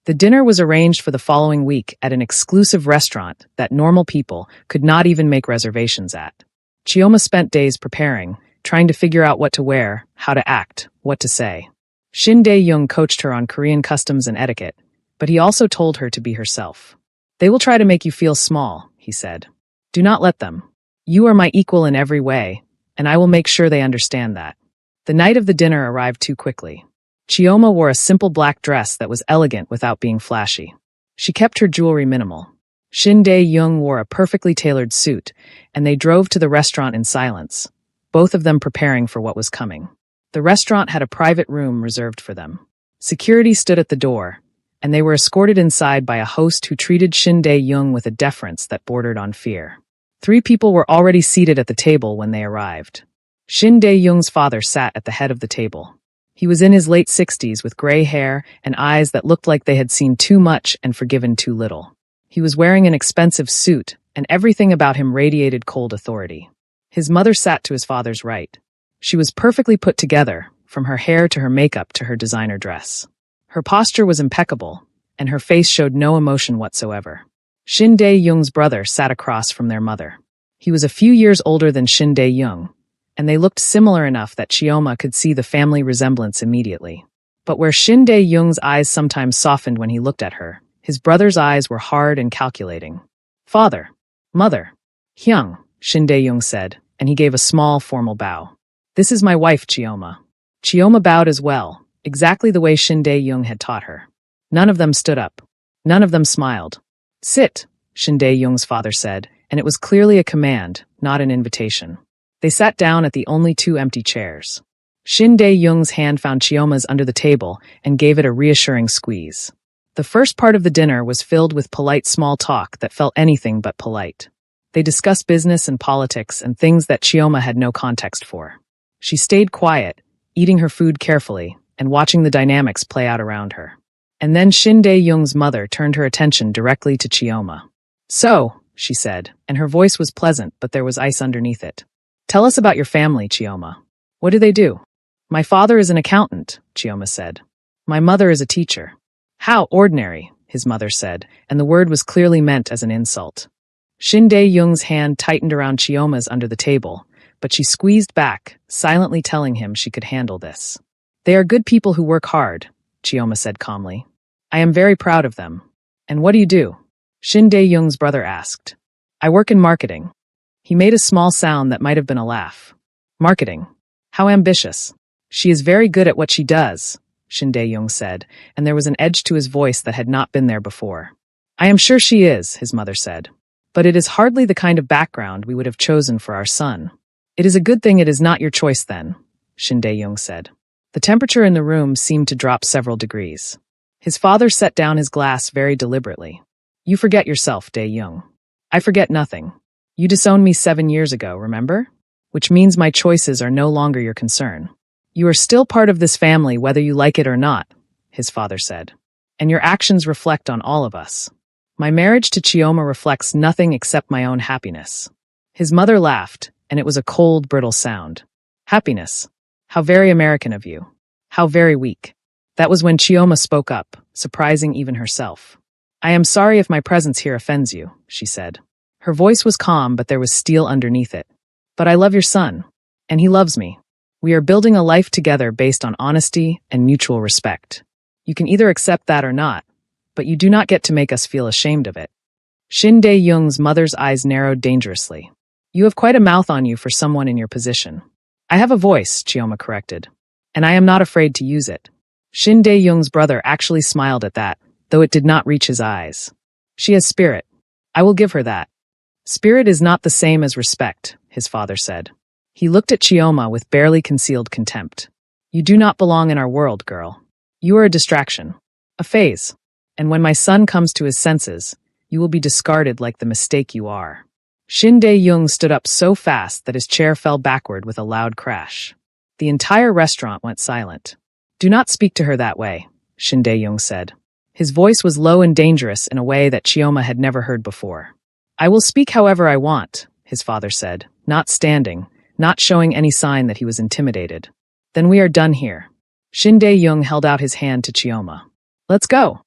The dinner was arranged for the following week at an exclusive restaurant that normal people could not even make reservations at. Chioma spent days preparing, trying to figure out what to wear, how to act, what to say. Shin Dae-young coached her on Korean customs and etiquette, but he also told her to be herself. "They will try to make you feel small," he said. "Do not let them. You are my equal in every way, and I will make sure they understand that." The night of the dinner arrived too quickly. Chioma wore a simple black dress that was elegant without being flashy. She kept her jewelry minimal. Shin Dae-young wore a perfectly tailored suit, and they drove to the restaurant in silence, both of them preparing for what was coming. The restaurant had a private room reserved for them. Security stood at the door, and they were escorted inside by a host who treated Shin Dae-young with a deference that bordered on fear. 3 people were already seated at the table when they arrived. Shin Dae-young's father sat at the head of the table. He was in his late 60s with gray hair and eyes that looked like they had seen too much and forgiven too little. He was wearing an expensive suit, and everything about him radiated cold authority. His mother sat to his father's right. She was perfectly put together, from her hair to her makeup to her designer dress. Her posture was impeccable, and her face showed no emotion whatsoever. Shin Dae-young's brother sat across from their mother. He was a few years older than Shin Dae-young, and they looked similar enough that Chioma could see the family resemblance immediately. But where Shin Dae-young's eyes sometimes softened when he looked at her, his brother's eyes were hard and calculating. "Father, mother, Hyung," Shin Dae-young said, and he gave a small, formal bow. "This is my wife, Chioma." Chioma bowed as well, exactly the way Shin Dae-young had taught her. None of them stood up. None of them smiled. "Sit," Shin Dae-young's father said, and it was clearly a command, not an invitation. They sat down at the only 2 empty chairs. Shin Dae-young's hand found Chioma's under the table and gave it a reassuring squeeze. The first part of the dinner was filled with polite small talk that felt anything but polite. They discussed business and politics and things that Chioma had no context for. She stayed quiet, eating her food carefully and watching the dynamics play out around her. And then Shin Dae-young's mother turned her attention directly to Chioma. "So," she said, and her voice was pleasant, but there was ice underneath it. "Tell us about your family, Chioma. What do they do?" "My father is an accountant," Chioma said. "My mother is a teacher." "How ordinary," his mother said, and the word was clearly meant as an insult. Shin Dae-young's hand tightened around Chioma's under the table, but she squeezed back, silently telling him she could handle this. "They are good people who work hard," Chioma said calmly. "I am very proud of them." "And what do you do?" Shin Dae-young's brother asked. "I work in marketing." He made a small sound that might have been a laugh. "Marketing? How ambitious." "She is very good at what she does," Shin Dae-young said, and there was an edge to his voice that had not been there before. "I am sure she is," his mother said. "But it is hardly the kind of background we would have chosen for our son." "It is a good thing it is not your choice then," Shin Dae-young said. The temperature in the room seemed to drop several degrees. His father set down his glass very deliberately. "You forget yourself, Dae-young." "I forget nothing. You disowned me 7 years ago, remember? Which means my choices are no longer your concern. You are still part of this family whether you like it or not," his father said. "And your actions reflect on all of us. My marriage to Chioma reflects nothing except my own happiness." His mother laughed, and it was a cold, brittle sound. "Happiness? How very American of you. How very weak." That was when Chioma spoke up, surprising even herself. "I am sorry if my presence here offends you," she said. Her voice was calm, but there was steel underneath it. "But I love your son, and he loves me. We are building a life together based on honesty and mutual respect. You can either accept that or not, but you do not get to make us feel ashamed of it." Shin Dae-young's mother's eyes narrowed dangerously. "You have quite a mouth on you for someone in your position." "I have a voice," Chioma corrected, "and I am not afraid to use it." Shin Dae-young's brother actually smiled at that, though it did not reach his eyes. "She has spirit. I will give her that." "Spirit is not the same as respect," his father said. He looked at Chioma with barely concealed contempt. "You do not belong in our world, girl. You are a distraction. A phase. And when my son comes to his senses, you will be discarded like the mistake you are." Shin Dae-young stood up so fast that his chair fell backward with a loud crash. The entire restaurant went silent. "Do not speak to her that way," Shin Dae-young said. His voice was low and dangerous in a way that Chioma had never heard before. "I will speak however I want," his father said, not standing, not showing any sign that he was intimidated. "Then we are done here." Shin Dae-young held out his hand to Chioma. "Let's go."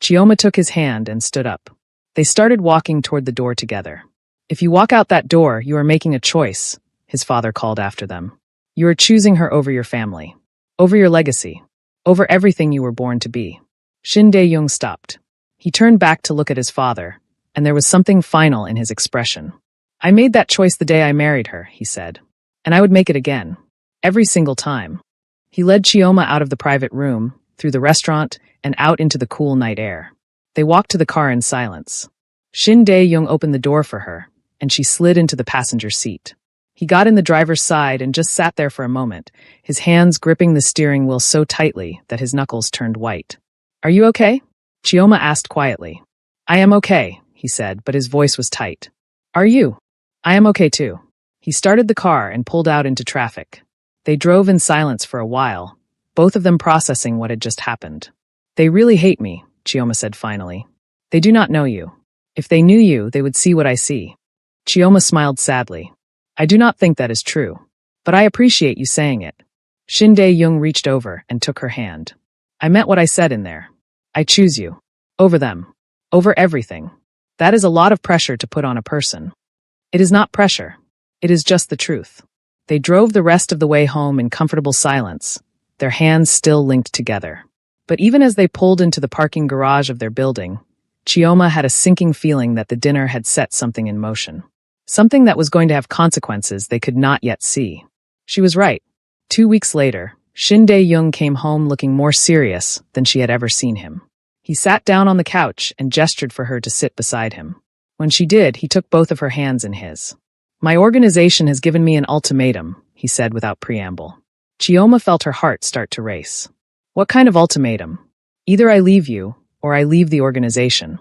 Chioma took his hand and stood up. They started walking toward the door together. If you walk out that door, you are making a choice, his father called after them. You are choosing her over your family, over your legacy, over everything you were born to be. Shin Dae-young stopped. He turned back to look at his father, and there was something final in his expression. I made that choice the day I married her, he said. And I would make it again. Every single time. He led Chioma out of the private room, through the restaurant, and out into the cool night air. They walked to the car in silence. Shin Dae-young opened the door for her, and she slid into the passenger seat. He got in the driver's side and just sat there for a moment, his hands gripping the steering wheel so tightly that his knuckles turned white. Are you okay? Chioma asked quietly. I am okay, he said, but his voice was tight. Are you? I am okay too. He started the car and pulled out into traffic. They drove in silence for a while, both of them processing what had just happened. They really hate me, Chioma said finally. They do not know you. If they knew you, they would see what I see. Chioma smiled sadly. I do not think that is true, but I appreciate you saying it. Shin Dae-young reached over and took her hand. I meant what I said in there. I choose you. Over them. Over everything. That is a lot of pressure to put on a person. It is not pressure. It is just the truth. They drove the rest of the way home in comfortable silence, their hands still linked together. But even as they pulled into the parking garage of their building, Chioma had a sinking feeling that the dinner had set something in motion. Something that was going to have consequences they could not yet see. She was right. 2 weeks later, Shin Dae-young came home looking more serious than she had ever seen him. He sat down on the couch and gestured for her to sit beside him. When she did, he took both of her hands in his. My organization has given me an ultimatum, he said without preamble. Chioma felt her heart start to race. What kind of ultimatum? Either I leave you, or I leave the organization.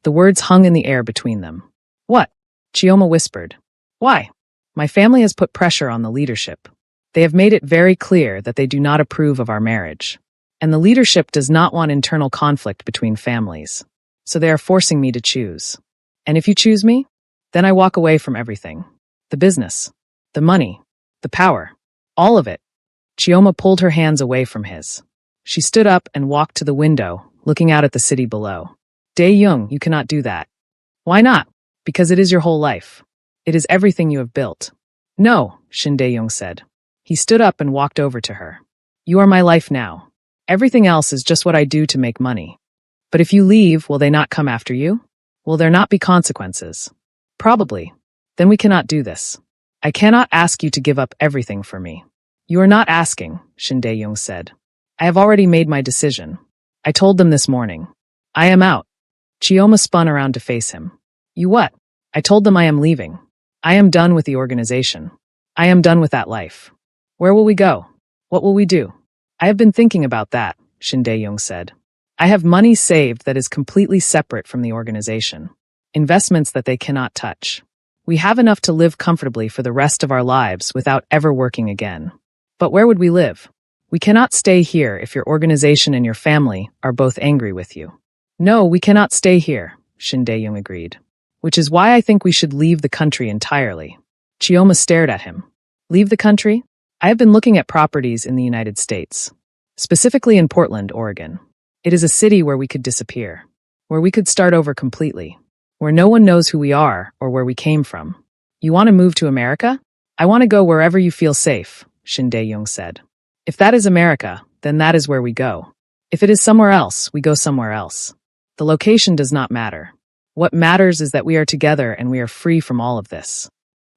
The words hung in the air between them. What? Chioma whispered. Why? My family has put pressure on the leadership. They have made it very clear that they do not approve of our marriage. And the leadership does not want internal conflict between families. So they are forcing me to choose. And if you choose me, then I walk away from everything. The business, the money, the power, all of it. Chioma pulled her hands away from his. She stood up and walked to the window, looking out at the city below. Dae-young, you cannot do that. Why not? Because it is your whole life. It is everything you have built. No, Shin Dae-young said. He stood up and walked over to her. You are my life now. Everything else is just what I do to make money. But if you leave, will they not come after you? Will there not be consequences? Probably. Then we cannot do this. I cannot ask you to give up everything for me. You are not asking, Shin Dae-young said. I have already made my decision. I told them this morning. I am out. Chioma spun around to face him. You what? I told them I am leaving. I am done with the organization. I am done with that life. Where will we go? What will we do? I have been thinking about that, Shin Dae-young said. I have money saved that is completely separate from the organization. Investments that they cannot touch. We have enough to live comfortably for the rest of our lives without ever working again. But where would we live? We cannot stay here if your organization and your family are both angry with you. No, we cannot stay here, Shin Dae-young agreed. Which is why I think we should leave the country entirely. Chioma stared at him. Leave the country? I have been looking at properties in the United States. Specifically in Portland, Oregon. It is a city where we could disappear. Where we could start over completely. Where no one knows who we are or where we came from. You want to move to America? I want to go wherever you feel safe, Shin Dae-young said. If that is America, then that is where we go. If it is somewhere else, we go somewhere else. The location does not matter. What matters is that we are together and we are free from all of this.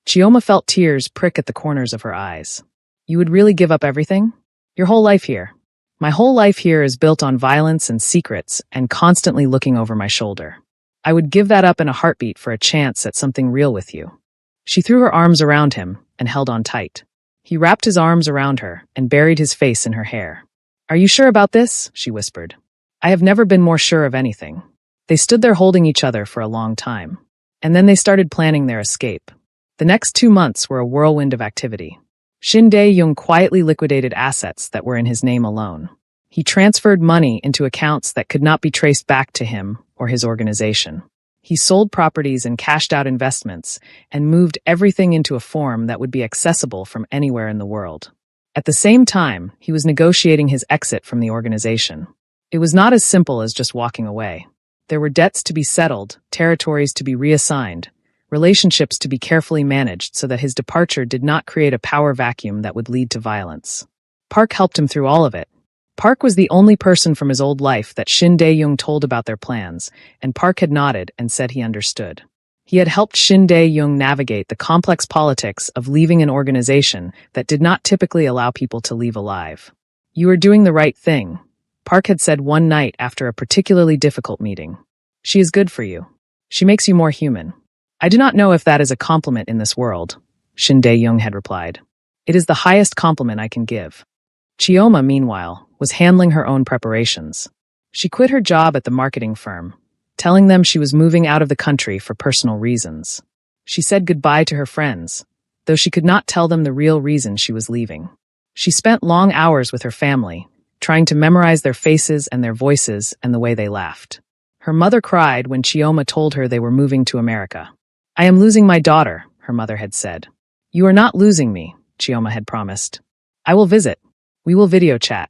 Chioma felt tears prick at the corners of her eyes. You would really give up everything? Your whole life here. My whole life here is built on violence and secrets and constantly looking over my shoulder. I would give that up in a heartbeat for a chance at something real with you. She threw her arms around him and held on tight. He wrapped his arms around her and buried his face in her hair. Are you sure about this? She whispered. I have never been more sure of anything. They stood there holding each other for a long time. And then they started planning their escape. The next 2 months were a whirlwind of activity. Shin Dae-young quietly liquidated assets that were in his name alone. He transferred money into accounts that could not be traced back to him or his organization. He sold properties and cashed out investments and moved everything into a form that would be accessible from anywhere in the world. At the same time, he was negotiating his exit from the organization. It was not as simple as just walking away. There were debts to be settled, territories to be reassigned, relationships to be carefully managed so that his departure did not create a power vacuum that would lead to violence. Park helped him through all of it. Park was the only person from his old life that Shin Dae-young told about their plans, and Park had nodded and said he understood. He had helped Shin Dae-young navigate the complex politics of leaving an organization that did not typically allow people to leave alive. "You are doing the right thing," Park had said one night after a particularly difficult meeting. "She is good for you. She makes you more human." "I do not know if that is a compliment in this world," Shin Dae-young had replied. "It is the highest compliment I can give." Chioma, meanwhile, was handling her own preparations. She quit her job at the marketing firm, telling them she was moving out of the country for personal reasons. She said goodbye to her friends, though she could not tell them the real reason she was leaving. She spent long hours with her family, trying to memorize their faces and their voices and the way they laughed. Her mother cried when Chioma told her they were moving to America. "I am losing my daughter," her mother had said. "You are not losing me," Chioma had promised. "I will visit. We will video chat.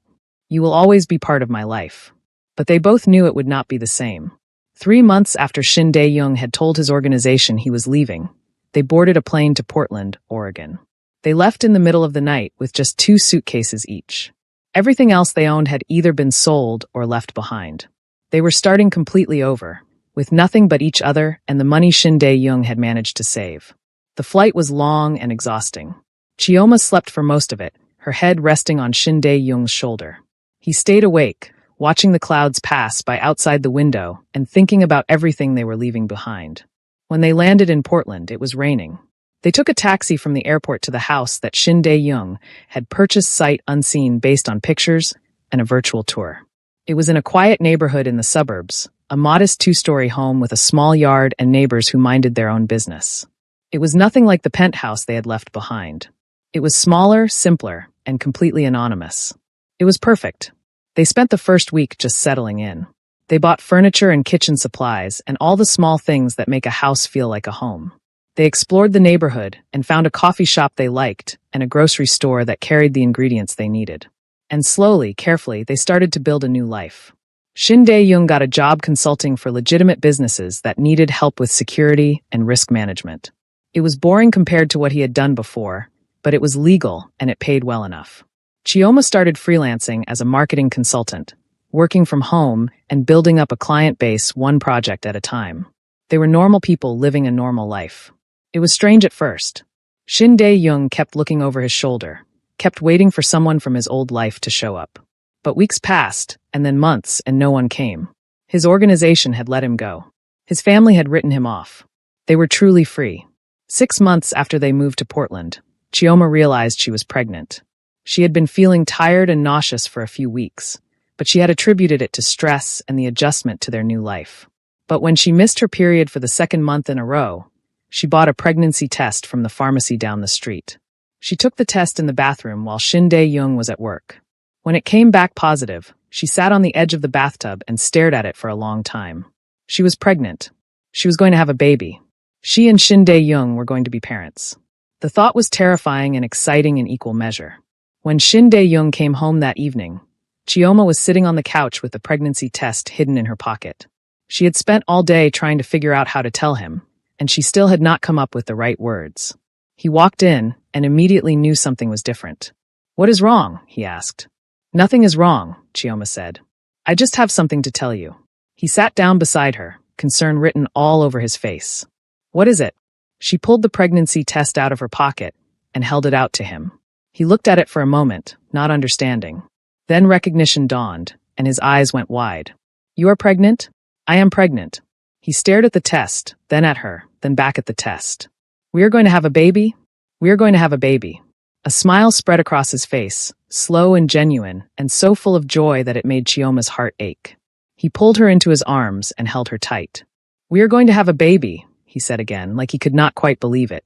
You will always be part of my life." But they both knew it would not be the same. 3 months after Shin Dae-young had told his organization he was leaving, they boarded a plane to Portland, Oregon. They left in the middle of the night with just 2 suitcases each. Everything else they owned had either been sold or left behind. They were starting completely over, with nothing but each other and the money Shin Dae-young had managed to save. The flight was long and exhausting. Chioma slept for most of it, her head resting on Shin Dae-young's shoulder. He stayed awake, watching the clouds pass by outside the window and thinking about everything they were leaving behind. When they landed in Portland, it was raining. They took a taxi from the airport to the house that Shin Dae-young had purchased sight unseen based on pictures and a virtual tour. It was in a quiet neighborhood in the suburbs, a modest 2-story home with a small yard and neighbors who minded their own business. It was nothing like the penthouse they had left behind. It was smaller, simpler, and completely anonymous. It was perfect. They spent the first week just settling in. They bought furniture and kitchen supplies and all the small things that make a house feel like a home. They explored the neighborhood and found a coffee shop they liked and a grocery store that carried the ingredients they needed. And slowly, carefully, they started to build a new life. Shin Dae-young got a job consulting for legitimate businesses that needed help with security and risk management. It was boring compared to what he had done before, but it was legal and it paid well enough. Chioma started freelancing as a marketing consultant, working from home and building up a client base one project at a time. They were normal people living a normal life. It was strange at first. Shin Dae-young kept looking over his shoulder, kept waiting for someone from his old life to show up. But weeks passed, and then months, and no one came. His organization had let him go. His family had written him off. They were truly free. 6 months after they moved to Portland, Chioma realized she was pregnant. She had been feeling tired and nauseous for a few weeks, but she had attributed it to stress and the adjustment to their new life. But when she missed her period for the 2nd month in a row, she bought a pregnancy test from the pharmacy down the street. She took the test in the bathroom while Shin Dae-young was at work. When it came back positive, she sat on the edge of the bathtub and stared at it for a long time. She was pregnant. She was going to have a baby. She and Shin Dae-young were going to be parents. The thought was terrifying and exciting in equal measure. When Shin Dae-young came home that evening, Chioma was sitting on the couch with the pregnancy test hidden in her pocket. She had spent all day trying to figure out how to tell him, and she still had not come up with the right words. He walked in and immediately knew something was different. "What is wrong?" he asked. "Nothing is wrong," Chioma said. "I just have something to tell you." He sat down beside her, concern written all over his face. "What is it?" She pulled the pregnancy test out of her pocket and held it out to him. He looked at it for a moment, not understanding. Then recognition dawned, and his eyes went wide. "You are pregnant?" "I am pregnant." He stared at the test, then at her, then back at the test. "We are going to have a baby?" "We are going to have a baby." A smile spread across his face, slow and genuine, and so full of joy that it made Chioma's heart ache. He pulled her into his arms and held her tight. "We are going to have a baby," he said again, like he could not quite believe it.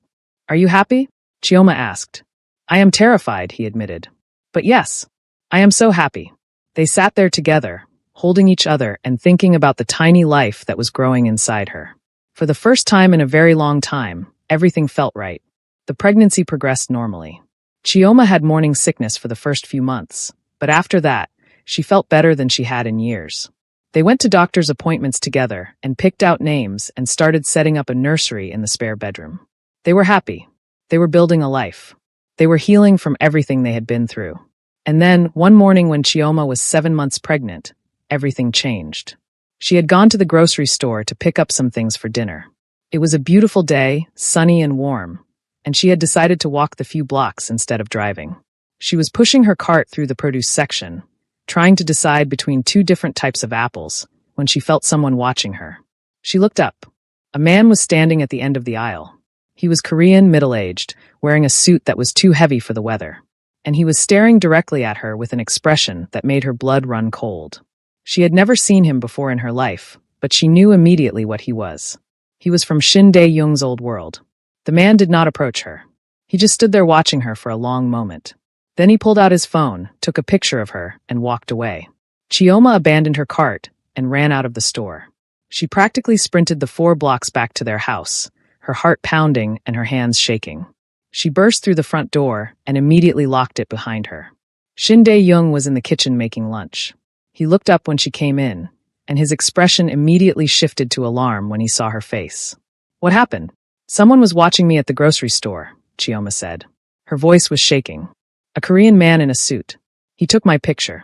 "Are you happy?" Chioma asked. "I am terrified," he admitted. "But yes, I am so happy." They sat there together, holding each other and thinking about the tiny life that was growing inside her. For the first time in a very long time, everything felt right. The pregnancy progressed normally. Chioma had morning sickness for the first few months, but after that, She felt better than she had in years. They went to doctor's appointments together and picked out names and started setting up a nursery in the spare bedroom. They were happy. They were building a life. They were healing from everything they had been through. And then, one morning when Chioma was 7 months pregnant, everything changed. She had gone to the grocery store to pick up some things for dinner. It was a beautiful day, sunny and warm, and she had decided to walk the few blocks instead of driving. She was pushing her cart through the produce section, trying to decide between 2 different types of apples, when she felt someone watching her. She looked up. A man was standing at the end of the aisle. He was Korean, middle-aged, wearing a suit that was too heavy for the weather, and he was staring directly at her with an expression that made her blood run cold. She had never seen him before in her life, but she knew immediately what he was. He was from Shin Dae-young's old world. The man did not approach her. He just stood there watching her for a long moment. Then he pulled out his phone, took a picture of her, and walked away. Chioma abandoned her cart and ran out of the store. She practically sprinted the 4 blocks back to their house, her heart pounding and her hands shaking. She burst through the front door and immediately locked it behind her. Shin Dae-young was in the kitchen making lunch. He looked up when she came in, and his expression immediately shifted to alarm when he saw her face. "What happened?" "Someone was watching me at the grocery store," Chioma said. Her voice was shaking. "A Korean man in a suit. He took my picture."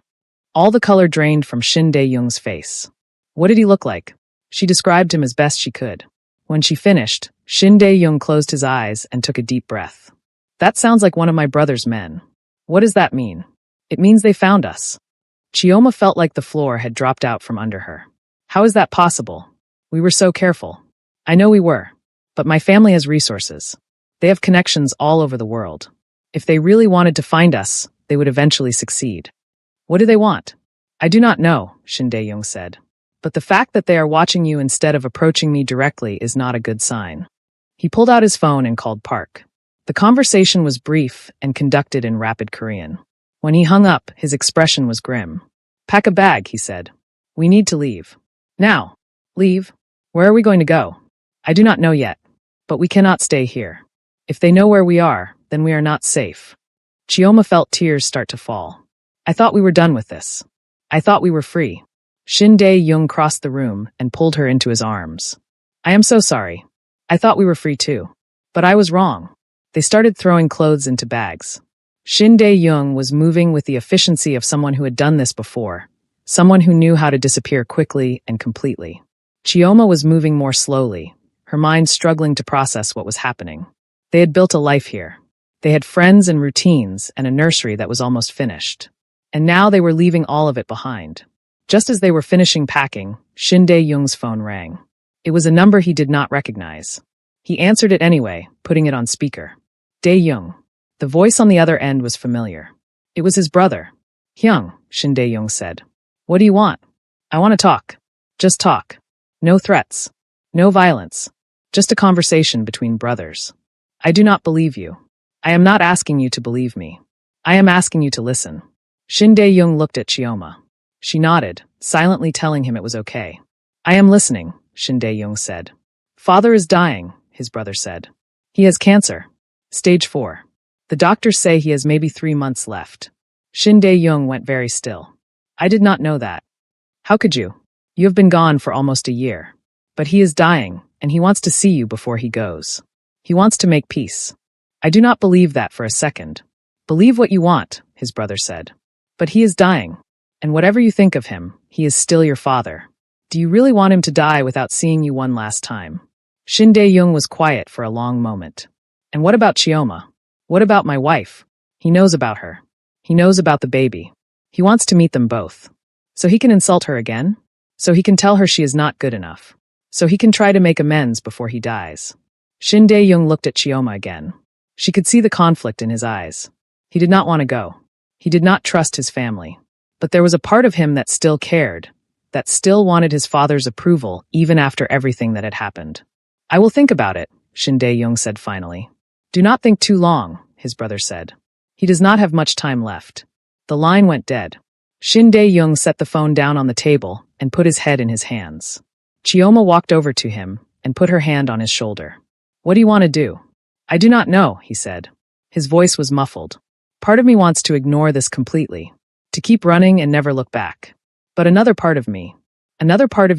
All the color drained from Shin Dae-young's face. "What did he look like?" She described him as best she could. When she finished, Shin Dae-young closed his eyes and took a deep breath. "That sounds like one of my brother's men." "What does that mean?" "It means they found us." Chioma felt like the floor had dropped out from under her. "How is that possible? We were so careful." "I know we were. But my family has resources. They have connections all over the world. If they really wanted to find us, they would eventually succeed." "What do they want?" "I do not know," Shin Dae-young said. "But the fact that they are watching you instead of approaching me directly is not a good sign." He pulled out his phone and called Park. The conversation was brief and conducted in rapid Korean. When he hung up, his expression was grim. "Pack a bag," he said. "We need to leave." "Now." "Leave? Where are we going to go?" "I do not know yet. But we cannot stay here. If they know where we are, then we are not safe." Chioma felt tears start to fall. "I thought we were done with this. I thought we were free." Shin Dae-young crossed the room and pulled her into his arms. "I am so sorry. I thought we were free too. But I was wrong." They started throwing clothes into bags. Shin Dae-young was moving with the efficiency of someone who had done this before, someone who knew how to disappear quickly and completely. Chioma was moving more slowly, her mind struggling to process what was happening. They had built a life here. They had friends and routines and a nursery that was almost finished. And now they were leaving all of it behind. Just as they were finishing packing, Shin Dae-young's phone rang. It was a number he did not recognize. He answered it anyway, putting it on speaker. Dae-young. The voice on the other end was familiar. It was his brother. "Hyung," Shin Dae-young said. "What do you want?" "I want to talk. Just talk. No threats. No violence. Just a conversation between brothers." "I do not believe you. I am not asking you to believe me. I am asking you to listen." Shin Dae-young looked at Chioma. She nodded, silently telling him it was okay. "I am listening," Shin Dae-young said. "Father is dying," his brother said. "He has cancer. Stage 4. The doctors say he has maybe 3 months left." Shin Dae-young went very still. "I did not know that." "How could you? You have been gone for almost a year. But he is dying, and he wants to see you before he goes. He wants to make peace." "I do not believe that for a second." "Believe what you want," his brother said. "But he is dying. And whatever you think of him, he is still your father. Do you really want him to die without seeing you one last time?" Shin Dae-young was quiet for a long moment. "And what about Chioma? What about my wife? He knows about her. He knows about the baby. He wants to meet them both. So he can insult her again? So he can tell her she is not good enough. So he can try to make amends before he dies." Shin Dae-young looked at Chioma again. She could see the conflict in his eyes. He did not want to go. He did not trust his family. But there was a part of him that still cared, that still wanted his father's approval even after everything that had happened. "I will think about it," Shin Dae-young said finally. "Do not think too long," his brother said. "He does not have much time left." The line went dead. Shin Dae-young set the phone down on the table and put his head in his hands. Chioma walked over to him and put her hand on his shoulder. "What do you want to do?" "I do not know," he said. His voice was muffled. "Part of me wants to ignore this completely. to keep running and never look back. But another part of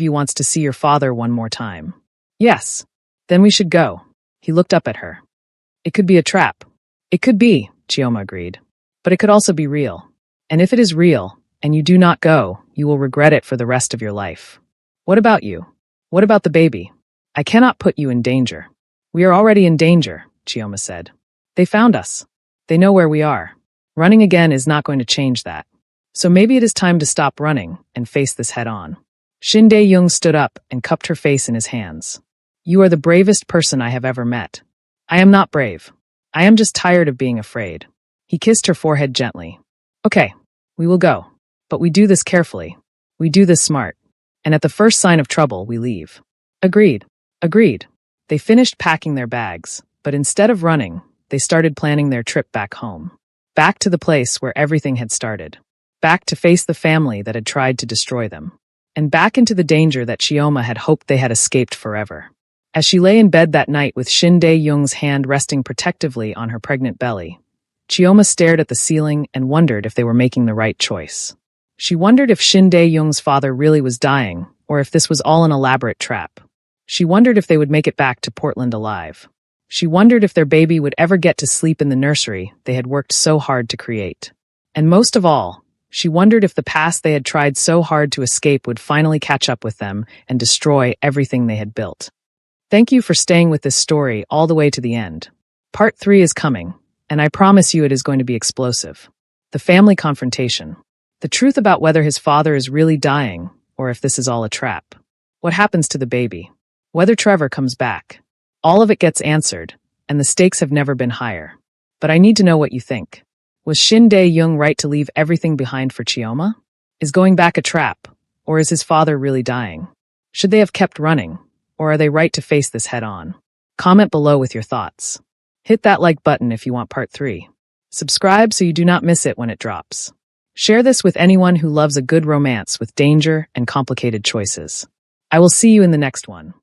you wants to see your father one more time. Yes. Then we should go. He looked up at her. It could be a trap. It could be, Chioma agreed. But it could also be real. And if it is real, and you do not go, you will regret it for the rest of your life. What about you? What about the baby? I cannot put you in danger. We are already in danger, Chioma said. They found us. They know where we are. Running again is not going to change that. So maybe it is time to stop running and face this head on. Shin Dae-young stood up and cupped her face in his hands. You are the bravest person I have ever met. I am not brave. I am just tired of being afraid. He kissed her forehead gently. Okay, we will go. But we do this carefully. We do this smart. And at the first sign of trouble, we leave. Agreed. Agreed. They finished packing their bags, but instead of running, they started planning their trip back home. Back to the place where everything had started. Back to face the family that had tried to destroy them. And back into the danger that Chioma had hoped they had escaped forever. As she lay in bed that night with Shin Dae-young's hand resting protectively on her pregnant belly, Chioma stared at the ceiling and wondered if they were making the right choice. She wondered if Shin Dae-young's father really was dying, or if this was all an elaborate trap. She wondered if they would make it back to Portland alive. She wondered if their baby would ever get to sleep in the nursery they had worked so hard to create. And most of all, she wondered if the past they had tried so hard to escape would finally catch up with them and destroy everything they had built. Thank you for staying with this story all the way to the end. Part 3 is coming, and I promise you it is going to be explosive. The family confrontation. The truth about whether his father is really dying, or if this is all a trap. What happens to the baby? Whether Trevor comes back. All of it gets answered, and the stakes have never been higher. But I need to know what you think. Was Shin Dae-young right to leave everything behind for Chioma? Is going back a trap, or is his father really dying? Should they have kept running, or are they right to face this head on? Comment below with your thoughts. Hit that like button if you want part 3. Subscribe so you do not miss it when it drops. Share this with anyone who loves a good romance with danger and complicated choices. I will see you in the next one.